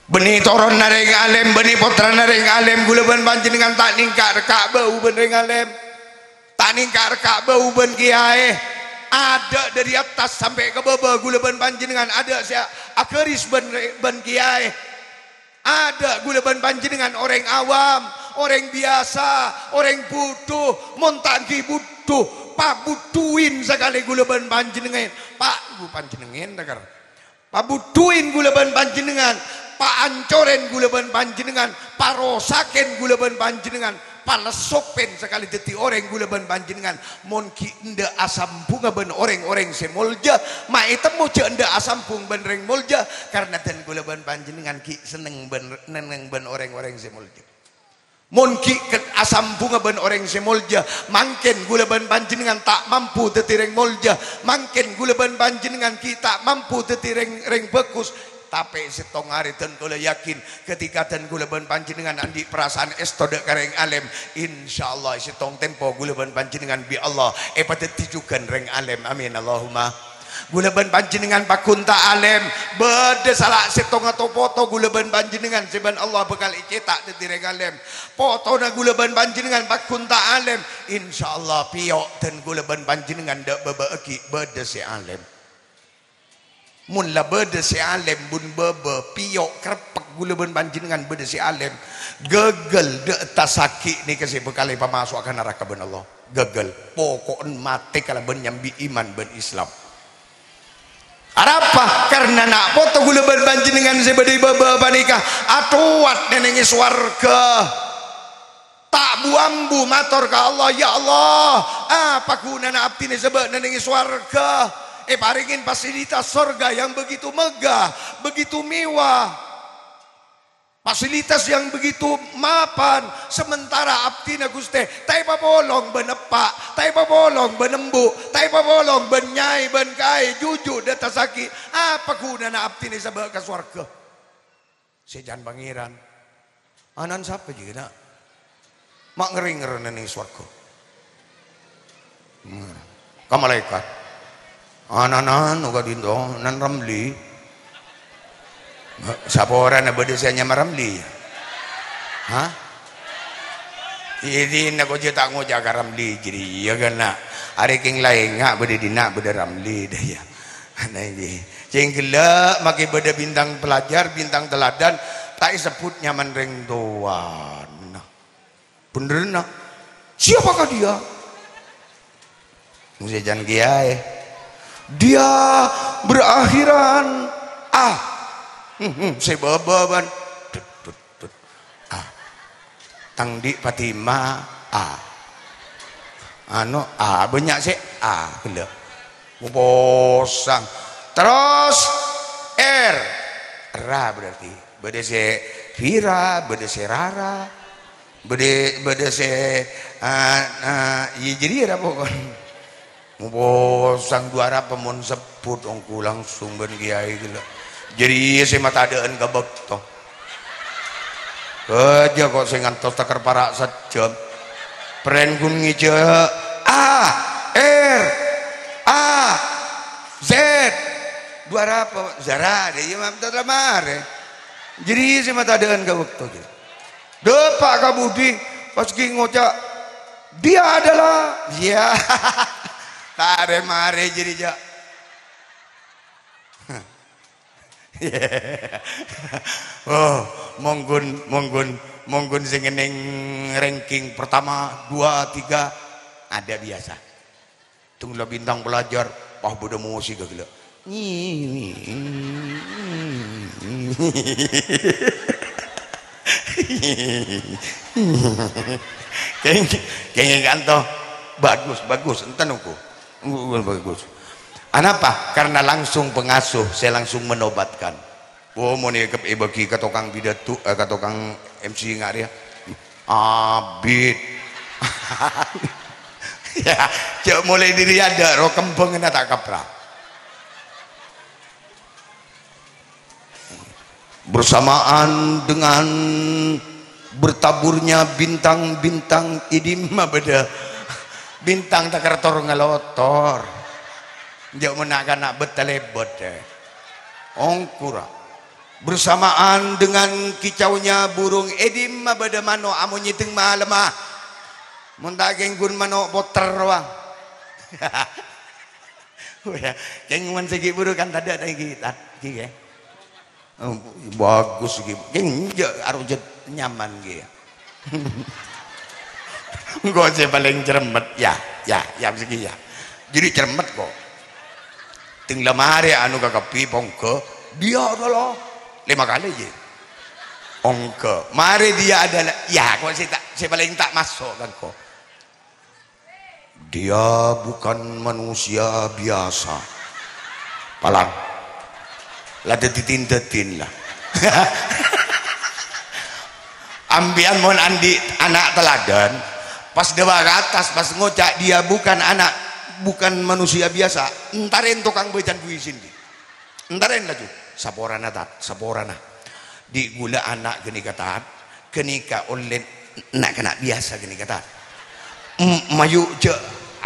[SPEAKER 1] benih toron na reng alem benih potra na reng alem gula ban panjenengan tak ningkar kak bau ben reng alem tak ningkar kak bau ben kiai ada dari atas sampai ke bawah gula ban panjenengan ada saya akeris ben kiai ada gula ban panjenengan orang awam orang biasa orang butuh montangki butuh pak butuin sekali gula ban panjenengan pak bu panjenengan dengar pak butuin gula ban panjenengan pak ancoren gula ban panjenengan pak rosaken gula ban panjenengan pak lesopen sekali deti orang gula ban panjenengan mon ki enda asam bunga ben orang-orang semolja ma itemu je enda asam pung ben reng molja karena dan gula ban panjenengan ki seneng ben neneng ben orang-orang semolja mon ki asam bunga ben orang semolja mangken gula ban panjenengan tak mampu tetireng molja mangken gula ban panjenengan kita mampu tetireng bekus tapi setong hari dan kula yakin ketika dan gula ban panjenengan andi perasaan estode kareng alem insyaallah setong tempo gula ban panjenengan bi Allah pada tijukan reng alem amin Allahumma gula ban panjenengan pakunta alem bede salah setong atau foto gula ban panjenengan seban Allah bekal cetak di reng alem foto na gula ban panjenengan pakunta alem insyaallah piok dan gula ban panjenengan dak bebeeki bede si alem mun la bede si alem bun bebe piok krepek gula ban panjenengan bede si alem gegel dak tasaki ni kasi bekal pamasuk akan neraka ben Allah gegel pokok mati kalau ben nyambi iman ben Islam apa? Karena nak foto gula ban panjenengan sebedi baba panikah atuat nenengi swarga tak buambu matur ka Allah ya Allah apa gunana abdi sebab nenengi swarga paringin fasilitas surga yang begitu megah begitu mewah fasilitas yang begitu mapan sementara abdi na Gusti tai pabolong benepak tai pabolong benembu tai pabolong benyai ben kai jujur data saki apa gunana abdi ni sabak ka swarga sejan pangeran anan siapa juga nak mak ngering-ngering ning swarga ka malaikat anan uga dindo nan ramli siapa orang na bade saya maramli ha ini nak kau tak ngoja karamli jadi ya kan nak hari king lain ngak bade dina bade ramli dah ya nah ini cengkelak makai bade bintang pelajar bintang teladan tak sebut nyaman reng doan bener nak siapakah dia mesti jangan kiai dia berakhiran sebaban tangdi Fatima anu banyak sih gila bosan terus ra berarti bede se Vira bede se Rara bede se jadi ada pokok bosan juara pemun sebut ongku langsung ben kiai gila jadi saya mata adaan gabak toh kerja kok saya ngantos takar parak sejam peren kun ngice A R A Z dua apa Zara deh ya mamta mare jadi si mata dengan ke waktu gitu depak kabudi pas ki ngocak dia adalah dia tare mare jadi ja oh monggun sing neng ranking pertama 2 3 ada biasa tunggu bintang pelajar pah bodoh musik gila kayak kanto bagus enten aku bagus. Kenapa? Karena langsung pengasuh saya langsung menobatkan. Oh mau nih bagi ke tukang pidato ke tukang MC ngaria abid ya cek mulai diri ada roh kembang tak kapra bersamaan dengan bertaburnya bintang-bintang idimah beda bintang takartor ngalotor jauh menakan nak betalebot ongkura bersamaan dengan kicaunya burung edim beda mano amu nyiting malemah muntageng gun mano poter wang keng segi burung kan tadi ada kita bagus gitu keng harus nyaman gitu gue sih paling cermet ya segi ya jadi cermet kok tinggal mari anu kakak pipong ke dia adalah 5 kali aja ongke mari dia adalah ya kok saya paling tak masuk kan kok dia bukan manusia biasa palang lah ditindetin lah ambian mon andi anak teladan pas dewa ke atas pas ngocak dia bukan manusia biasa entarin tukang becan puisi entarin lah tuh saporana di gula anak geni kata kenika oleh nak kena biasa geni kata mayu je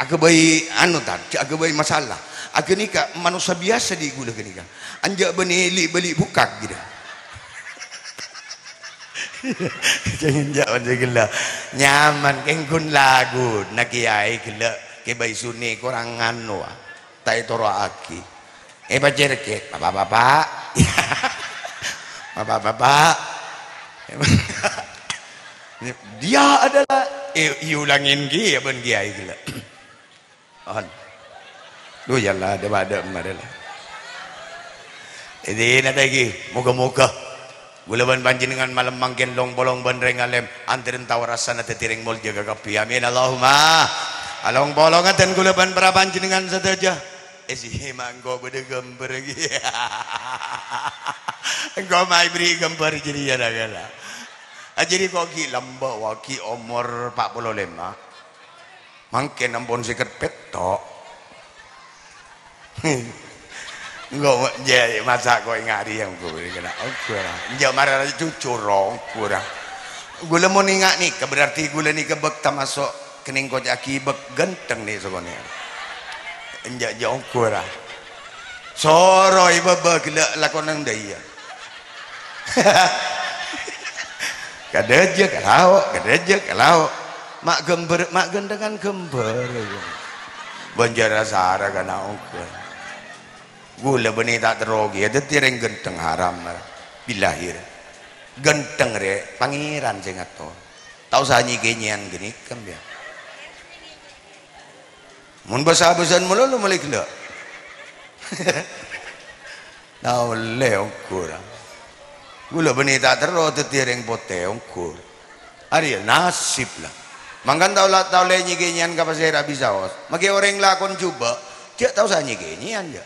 [SPEAKER 1] agak bayi anu tan agak bayi masalah agak nikah manusia biasa di gula kenika anjak beli bukak gitu jangan jauh gila nyaman kengkun lagu nak kiai gila ke bayi suni kurang anu tak itu roaki baca ke bapak dia adalah ulangin dia ben kiai gila lu jalan ada adalah ini nanti lagi moga-moga gulaban panjenengan malam mangkin long bolong bandreng alem anterin tawarasa na tetiring mol jaga kapi amin Allahumma along bolong aten gulaban para panjenengan saja si manggo bede gambar lagi engkau mai beri gambar jadi ya dagala jadi kok ki lamba waki umur 45 mangkin ampun siket petok enggak jadi masa kau ngari yang gue kena kurang jauh marah cucurong kurang gula mau ningak nih berarti gula nih kebek masuk kening kau jaki bek genteng nih soalnya enjak jauh kurang soro iba gila lakon nang daya kadeja kalau mak gendengan gember banjara sahara kana ukur gula benih tak terogi ada tireng genteng haram bilahir genteng re pangeran sing ngatur tau sanyi genyian gini kan ya mun basa-basan mulu lu mulai gila tau le ukur gula benih tak tero tireng pote ukur ari nasib lah mangkan tau le nyigenyian kapasera bisa os maki orang lakon coba cek tau sanyi genyian ya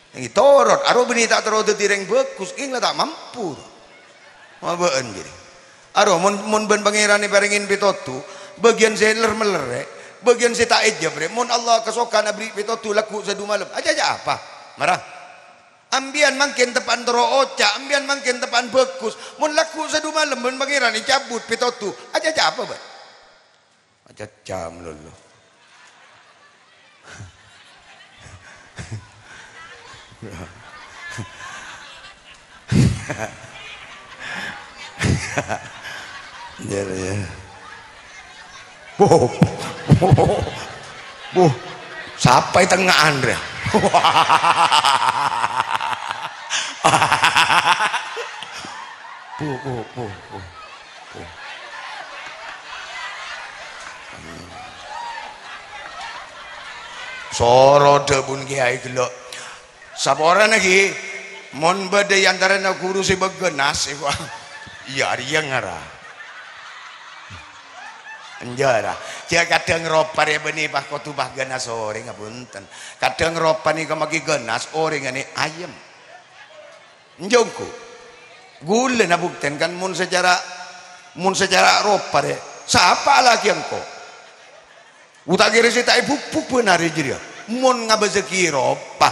[SPEAKER 1] yang torot aro benih tak terode tireng bagus ing lah tak mampu mabaan jadi aro mun ben pangeran parengin pitotu bagian seler meler bagian saya tak ejab mun Allah kesokan abri pitotu laku sadu malam aja apa marah ambian mangkin tepan tero oca ambian mangkin tepan bagus mun laku sadu malam ben pangeran cabut pitotu aja apa ba aja jam lulu. Ya. Sampai tengah Andre. Soro debun kiai gelok. Sapora lagi mon badai antara na guru si begenas iya dia ngara. Anjara. Dia kadang ropa ya beni bah kotu bah ganas ore ngapunten. Kadang ropa ni kamagi ganas ore ngane ayam. Njongku. Gule na bukten kan mun secara ropa de. Siapa lagi engko? Utak kiri si tak ibu benar dia. Mun ngabezeki ropa.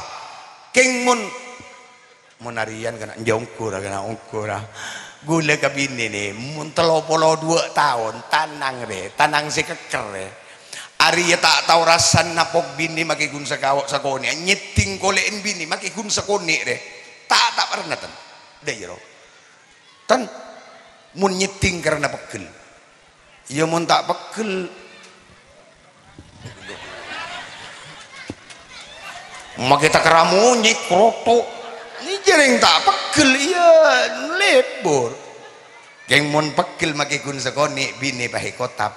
[SPEAKER 1] Keng mun harian kena njongkur kena ongkur. Gule kabini nih mun 32 tahun tanang si keker re. Ari tak tahu rasa napok bini maki gun sakawak sakoni nyeting kolein bini maki gun sakoni re. Tak pernah tan. Dayro. Tan mun nyeting karena pegel. Ya mun tak pegel maki tak keramu nyik kroto. Ini jering tak pegel iya lebur. Geng mon pegel maki kun sakoni bini pahe kotap.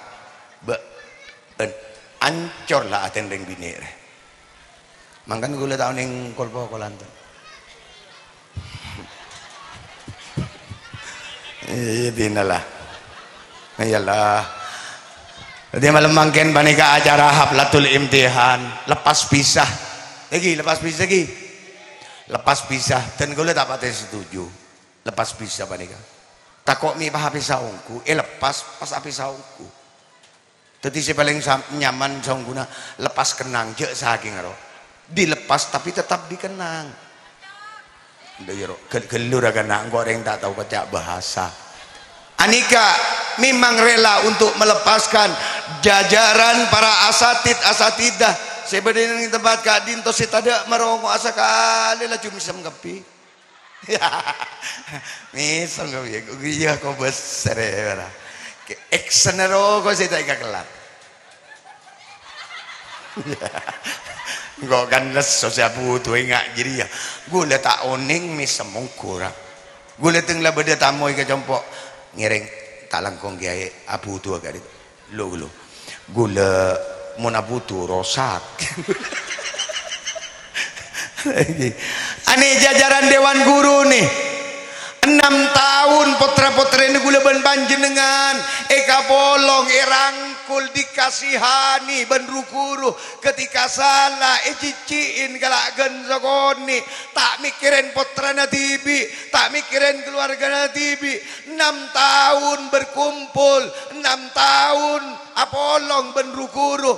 [SPEAKER 1] Ancor lah aten ring bini re. Mangkan gula tau ning kolpo kolanten. Iya dinalah. Iyalah. Dia malam mangken banika acara haflatul imtihan, lepas pisah. Lepas pisah dan gue tak patah setuju lepas pisah panika takok mi pah pisah ongku lepas pas pisah ongku jadi si paling nyaman saungguna lepas kenang je saking ro dilepas tapi tetap dikenang udah gelur agak nang goreng tak tahu baca bahasa Anika memang rela untuk melepaskan jajaran para asatidah sebenarnya di tempat Kak Dinto si tada merongok asa kali lah cuma bisa menggapi. Misal ngapi, iya kau besar ya. Eksenero kau si tak kelak. Kau kan leso siapu tu ingat jadi ya. Gula tak oning misal mengkurang. Gula tenglah beda tamu ikan compok ngereng tak langkong kiai abu tu agak itu. Lo gula monabutu rosak. Ane jajaran Dewan Guru nih 6 tahun potra-potra ini gula ban panjenengan eka bolong rangkul dikasihani ban rukuru ketika salah ciciin galak genzogoni tak mikirin potra natibi tak mikirin keluarga natibi 6 tahun berkumpul 6 tahun apolong ban rukuru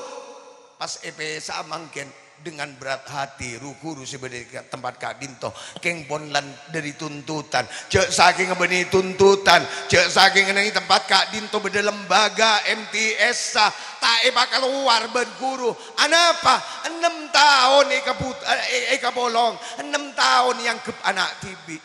[SPEAKER 1] pas EPSA mangken dengan berat hati rukuru sebenarnya tempat Kak Dinto keng ponlan dari tuntutan cek saking ngebeni tuntutan cek saking ngenengi tempat Kak Dinto beda lembaga MTS tak bakal keluar ben guru anapa 6 tahun eka bolong 6 tahun yang ke anak tibi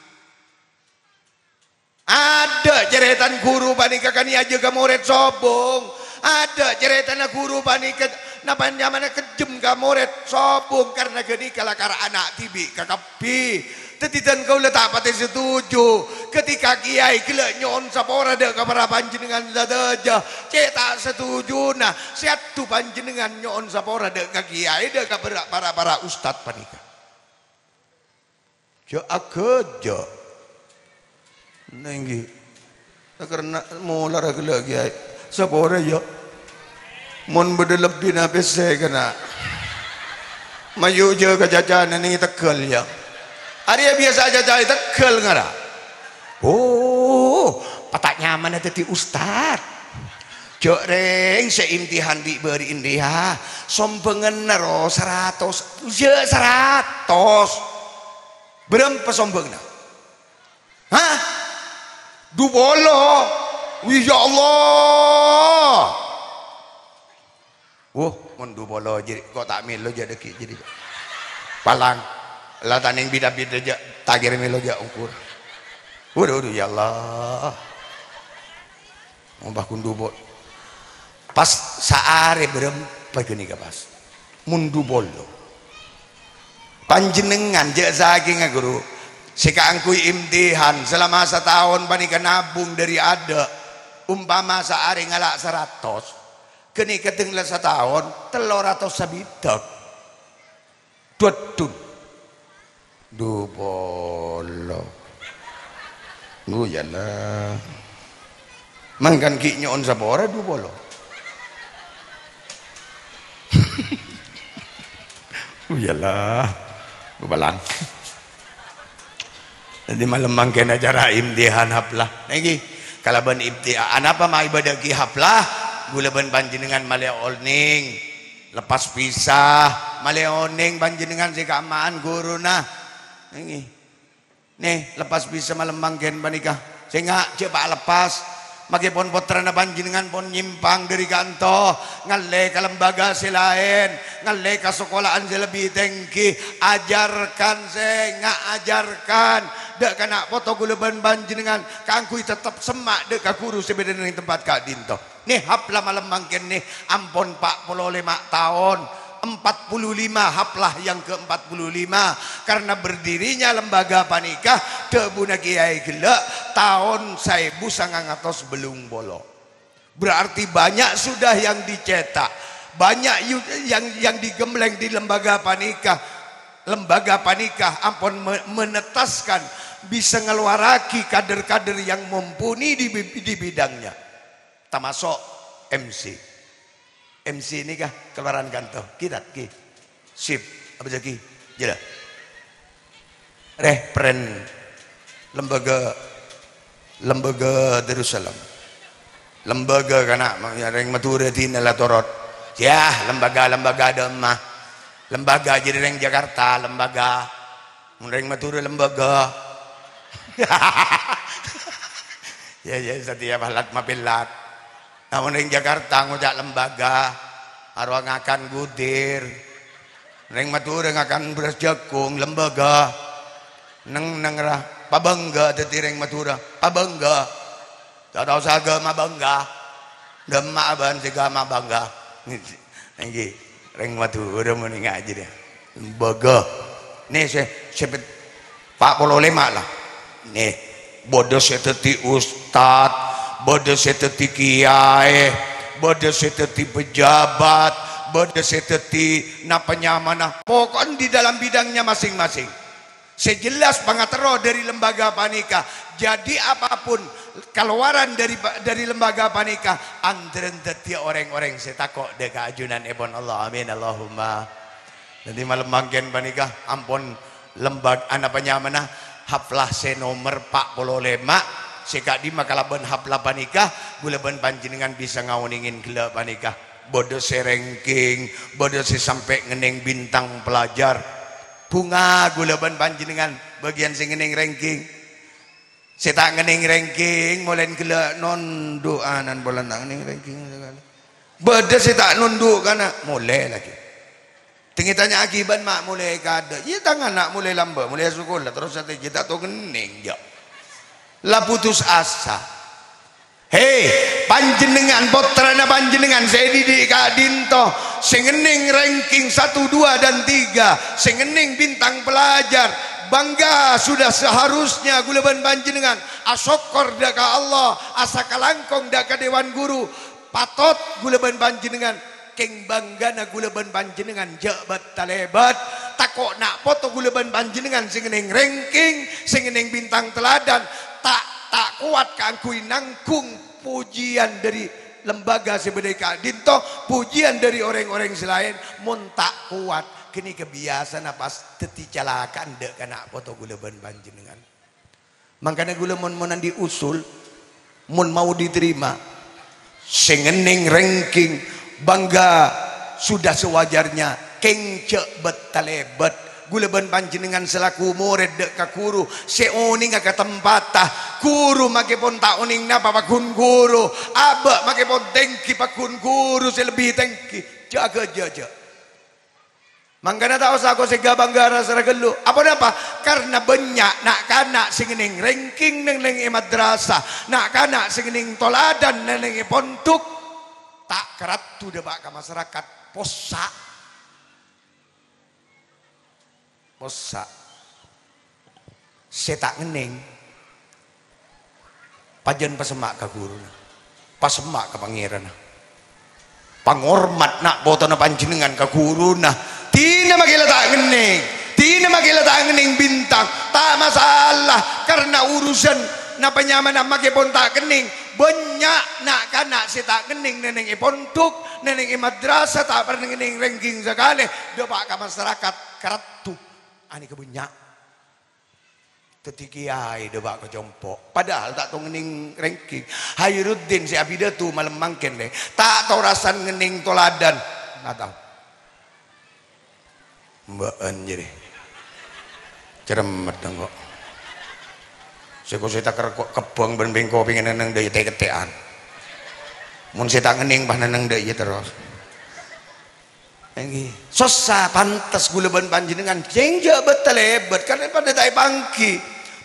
[SPEAKER 1] ada ceretan guru panika kan aja ke murid sobong ada ceretan guru panika napa nyamana kejem ka murid sobong karena geni kalakar anak tibi kakapi tetitan kau letak pati setuju ketika kiai gila nyon sapora dek kapara panjenengan saja cetak setuju nah siatu panjenengan nyon sapora dek ka kiai dek kapara para ustad panika jo akejo nenggi karena mular gila kiai sapora yo mun beda lebih nabi saya kena mayu je kejajanan ini Tegal ya hari biasa aja cari Tegal ngara oh patak nyaman ada di ustad jok reng seimtihan diberi India sombengen naro 100 je 100 berapa sombengna hah 20 ya Allah mundu bolo jadi kok tak milo jadi jadi palang lah taning bida-bida aja tagir milo aja ukur udah ya Allah mbah kundu bol pas saare berem pageni ka pas mundu bolo panjenengan je saking guru sikangkui imtihan selama setahun panika nabung dari ada umpama saare ngalak 100 kini ketenglah setahun 300 sabidak dudun du bolo yalah mangkan ki nyon sabora du bolo yalah du balang jadi malam mangken acara imtihan haplah lagi kalaban imtihan apa mah ibadah ki haplah gulaban panjenengan maleoning lepas pisah maleoning panjenengan si keamaan guru nah ini nih lepas pisah malam mangken panikah sehingga cepat lepas makipun putrana panjenengan pun nyimpang dari kantor ngalih ke lembaga selain ngalih ke sekolahan lebih tinggi ajarkan sehingga ajarkan dek kena foto gulaban panjenengan kangkui tetap semak dek guru sebeda dengan tempat kak dinto nih haplah malam mangken nih ampun 45 tahun 45 haplah yang ke-45 karena berdirinya lembaga panikah debuna kiai gelak tahun 1900 belum bolo berarti banyak sudah yang dicetak banyak yang digembleng di lembaga panikah ampun menetaskan bisa ngeluaraki kader-kader yang mumpuni di bidangnya termasuk MC ini kah keluaran kantor kita ki sip apa jadi jela referen lembaga Darussalam lembaga kana yang mature tinala torot ya lembaga demah lembaga jadi reng Jakarta lembaga reng mature lembaga ya setiap halat mapilat namun ring Jakarta ngujak lembaga arwah ngakan gudir ring mature ngakan beras jagung lembaga neng rah pabangga teti ring matura pabangga tak tahu saga mabangga demak aban sigama bangga niki ring matura muni ngaji dia lembaga nih sepet 45 lah nih bodoh seteti ustad bodoh seteti kiai bodoh seteti pejabat bodoh seteti napanyamana pokoknya di dalam bidangnya masing-masing sejelas pangatero dari lembaga panikah jadi apapun keluaran dari lembaga panikah antren teti orang-orang setakok deka ajunan ebon Allah amin Allahumma jadi malam mangken panikah ampun lembaga napanyamana haflah senomor 45 sekak di makalaban hapla panikah gulaban panjenengan bisa ngawoningin gela panikah bodoh serengking bodoh sampai ngeneng bintang pelajar bunga gulaban panjenengan bagian sing ngeneng ranking setak ngeneng ranking mulai gela non doanan bolan ngeneng ranking bodoh setak nunduk kana mulai lagi tinggi tanya akibat mak mulai kada iya tangan nak mulai lamba mulai sekolah terus kita tuh ngeneng ya lah putus asa hei panjenengan putrana panjenengan saya didik Kak Dinto sengening ranking 1, 2 dan 3 sengening bintang pelajar bangga sudah seharusnya gulaban panjenengan asokor daka Allah asa kalangkong daka dewan guru patot gulaban panjenengan keng banggana gulaban panjenengan jabat talebat takok nak foto gulaban panjenengan sengening ranking sengening bintang teladan tak kuat kangkui nangkung pujian dari lembaga sebedai Kak Dinto pujian dari orang-orang selain mun tak kuat kini kebiasaan apa teti calakan dek kana foto gulaban panjenengan makanya gula mun diusul mun mau diterima sengening ranking bangga sudah sewajarnya keng cek betalebet gulaban panjenengan selaku murid dek ka guru seoning ka tempatah guru makipun tak uning napa pakun guru aba makipun tengki pakun guru selebih tengki jaga jaga. Mangkana tahu sako sega banggara seragelu. Apa? Karena banyak nak kanak singening ranking neng madrasah, nak kanak singening toladan neng pondok tak keratu debak ke masyarakat posa. Saya tak ngening. Pajan pasemak ke guru, pasemak ke pangeran. Pangormat nak botona panjenengan ke guru nah. Tina makila tak ngening bintang tak masalah karena urusan na penyaman na makipon tak kening banyak nak kanak si tak kening neneng ipondok neneng madrasah tak pernah ngening ranking sekali depak ke masyarakat karatu ani kebanyak tetikiai depak ke jompok padahal tak tahu ngening ranking Hayruddin si Abidatu malam mangken deh tak tahu rasan ngening toladan nggak tahu mbaan jadi ceremet kok saya tak kebang ben bengko pengen nang deui teh ketean mun saya tak ngening bah nang deui terus enggi sosa pantes guleban panjenengan jengja betul hebat karena pada tai pangki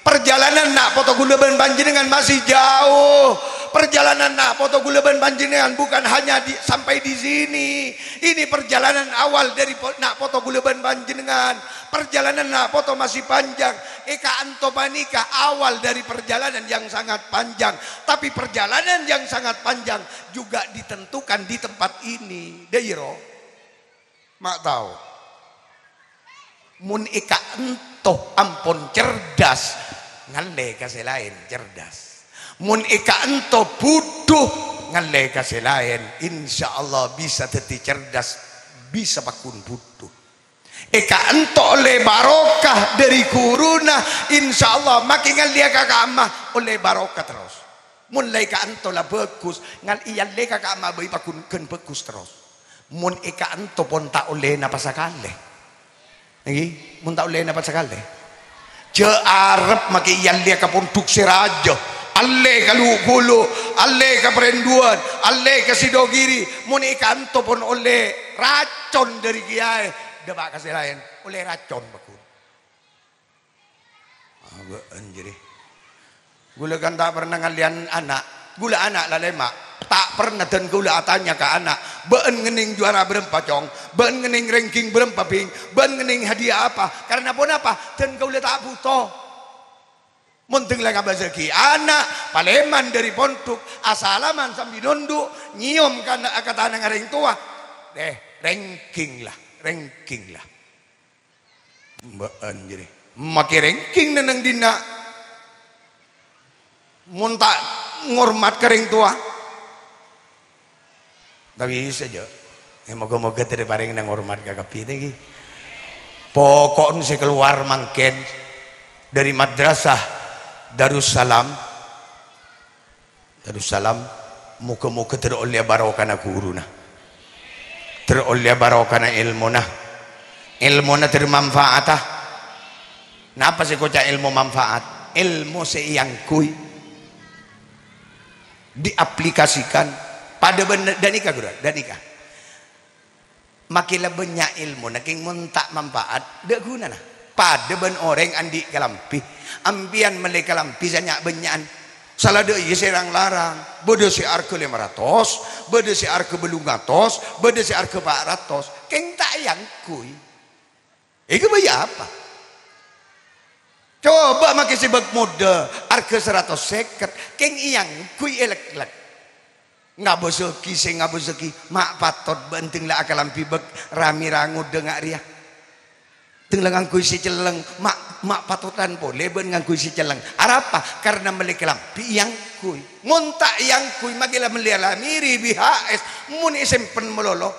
[SPEAKER 1] perjalanan nak foto guleban panjenengan masih jauh perjalanan nak foto guleban panjenengan bukan hanya sampai di sini ini perjalanan awal dari nak foto guleban panjenengan perjalanan nak foto masih panjang eka antobanika awal dari perjalanan yang sangat panjang tapi perjalanan yang sangat panjang juga ditentukan di tempat ini dairo mak tahu mun eka entoh ampun cerdas ngale kasih lain cerdas mun eka ento buduh ngale kasih lain insyaallah bisa teti cerdas bisa pakun buduh eka ento oleh barokah dari guruna insyaallah makin ngalia kakak amah oleh barokah terus mun eka ento lah bagus ngal iya leka kakak amah bayi pakun ken bagus terus mun eka ento pun tak oleh napa sakale nggih mun tak oleh napa sakale je arep makin iya leka ponduk sirajo alle kalu gulu alle ka perenduan alle ka sidogiri muni kanto pun oleh racun dari kiai debak kasih lain oleh racun bakun anjir gula kan tak pernah ngalian anak gula anak lah lemak tak pernah dan gula atanya ke anak ben ngening juara berempat cong ben ngening ranking berempat ping ben ngening hadiah apa karena pun apa dan gula tak butuh munting lang abazaki anak paleman dari pondok asalaman sambil nunduk nyium kan kata anak ring tua deh ranking lah mbak anjir maki ranking neneng dina munta ngormat kering tua tapi saja moga-moga tidak paling nang ngormat kakapi lagi pokoknya saya keluar mangken dari madrasah Darussalam muka-muka teroleh barokana guruna teroleh barokana ilmuna termanfaatah napa sih kocak ilmu manfaat ilmu seyangkui diaplikasikan pada benar danika makilah banyak ilmu naking muntak manfaat dak guna nah pada ben orang andi kalampi ambian mereka lampi banyak banyakan salah deh iya serang larang beda si arke 500 beda si arke belungatos beda si arke 400 keng tak yang kui itu bayar apa coba makin sebab mode arke 150 keng yang kui elek-elek nggak boseki mak patot benting lah akalampi bek rami rangu dengar ria tenglang ngangkui si celeng mak patutan boleh ben ngangkui si celeng apa karena mereka lampi yang kui muntak yang kui magilah meliala miri BHS mun isempen melolo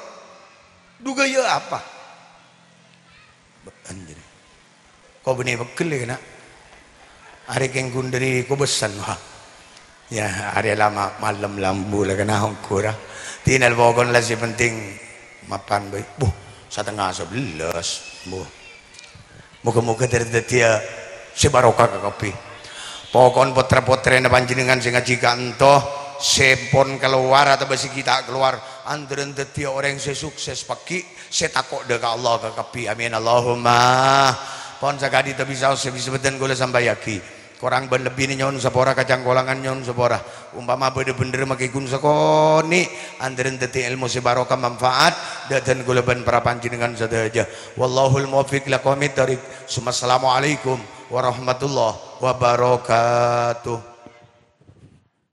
[SPEAKER 1] duga ya apa anjir kau benih bekel ya nak hari kengkun dari kau besan wah ya hari lama malam lambu lah kena hongkura tinal bokon lah si penting mapan baik setengah 11 Moga-moga dari dia sebarokah ke kopi. Pokon potra-potra na panjenengan sing ngaji kanto sempon keluar atau besi kita keluar antren dadi orang sesukses pagi saya takut deka Allah kekepi amin Allahumma pon sakadi tapi bisa sebeten gula sampai yaki korang ben lebih ni nyon sepora kacang kolangan nyon sepora umpama bener-bener makikun sekoni antren dadi ilmu sebarokah manfaat dan gula ben para panjenengan saja wallahul muwaffiq laqomit tarik. Assalamualaikum warahmatullahi wabarakatuh.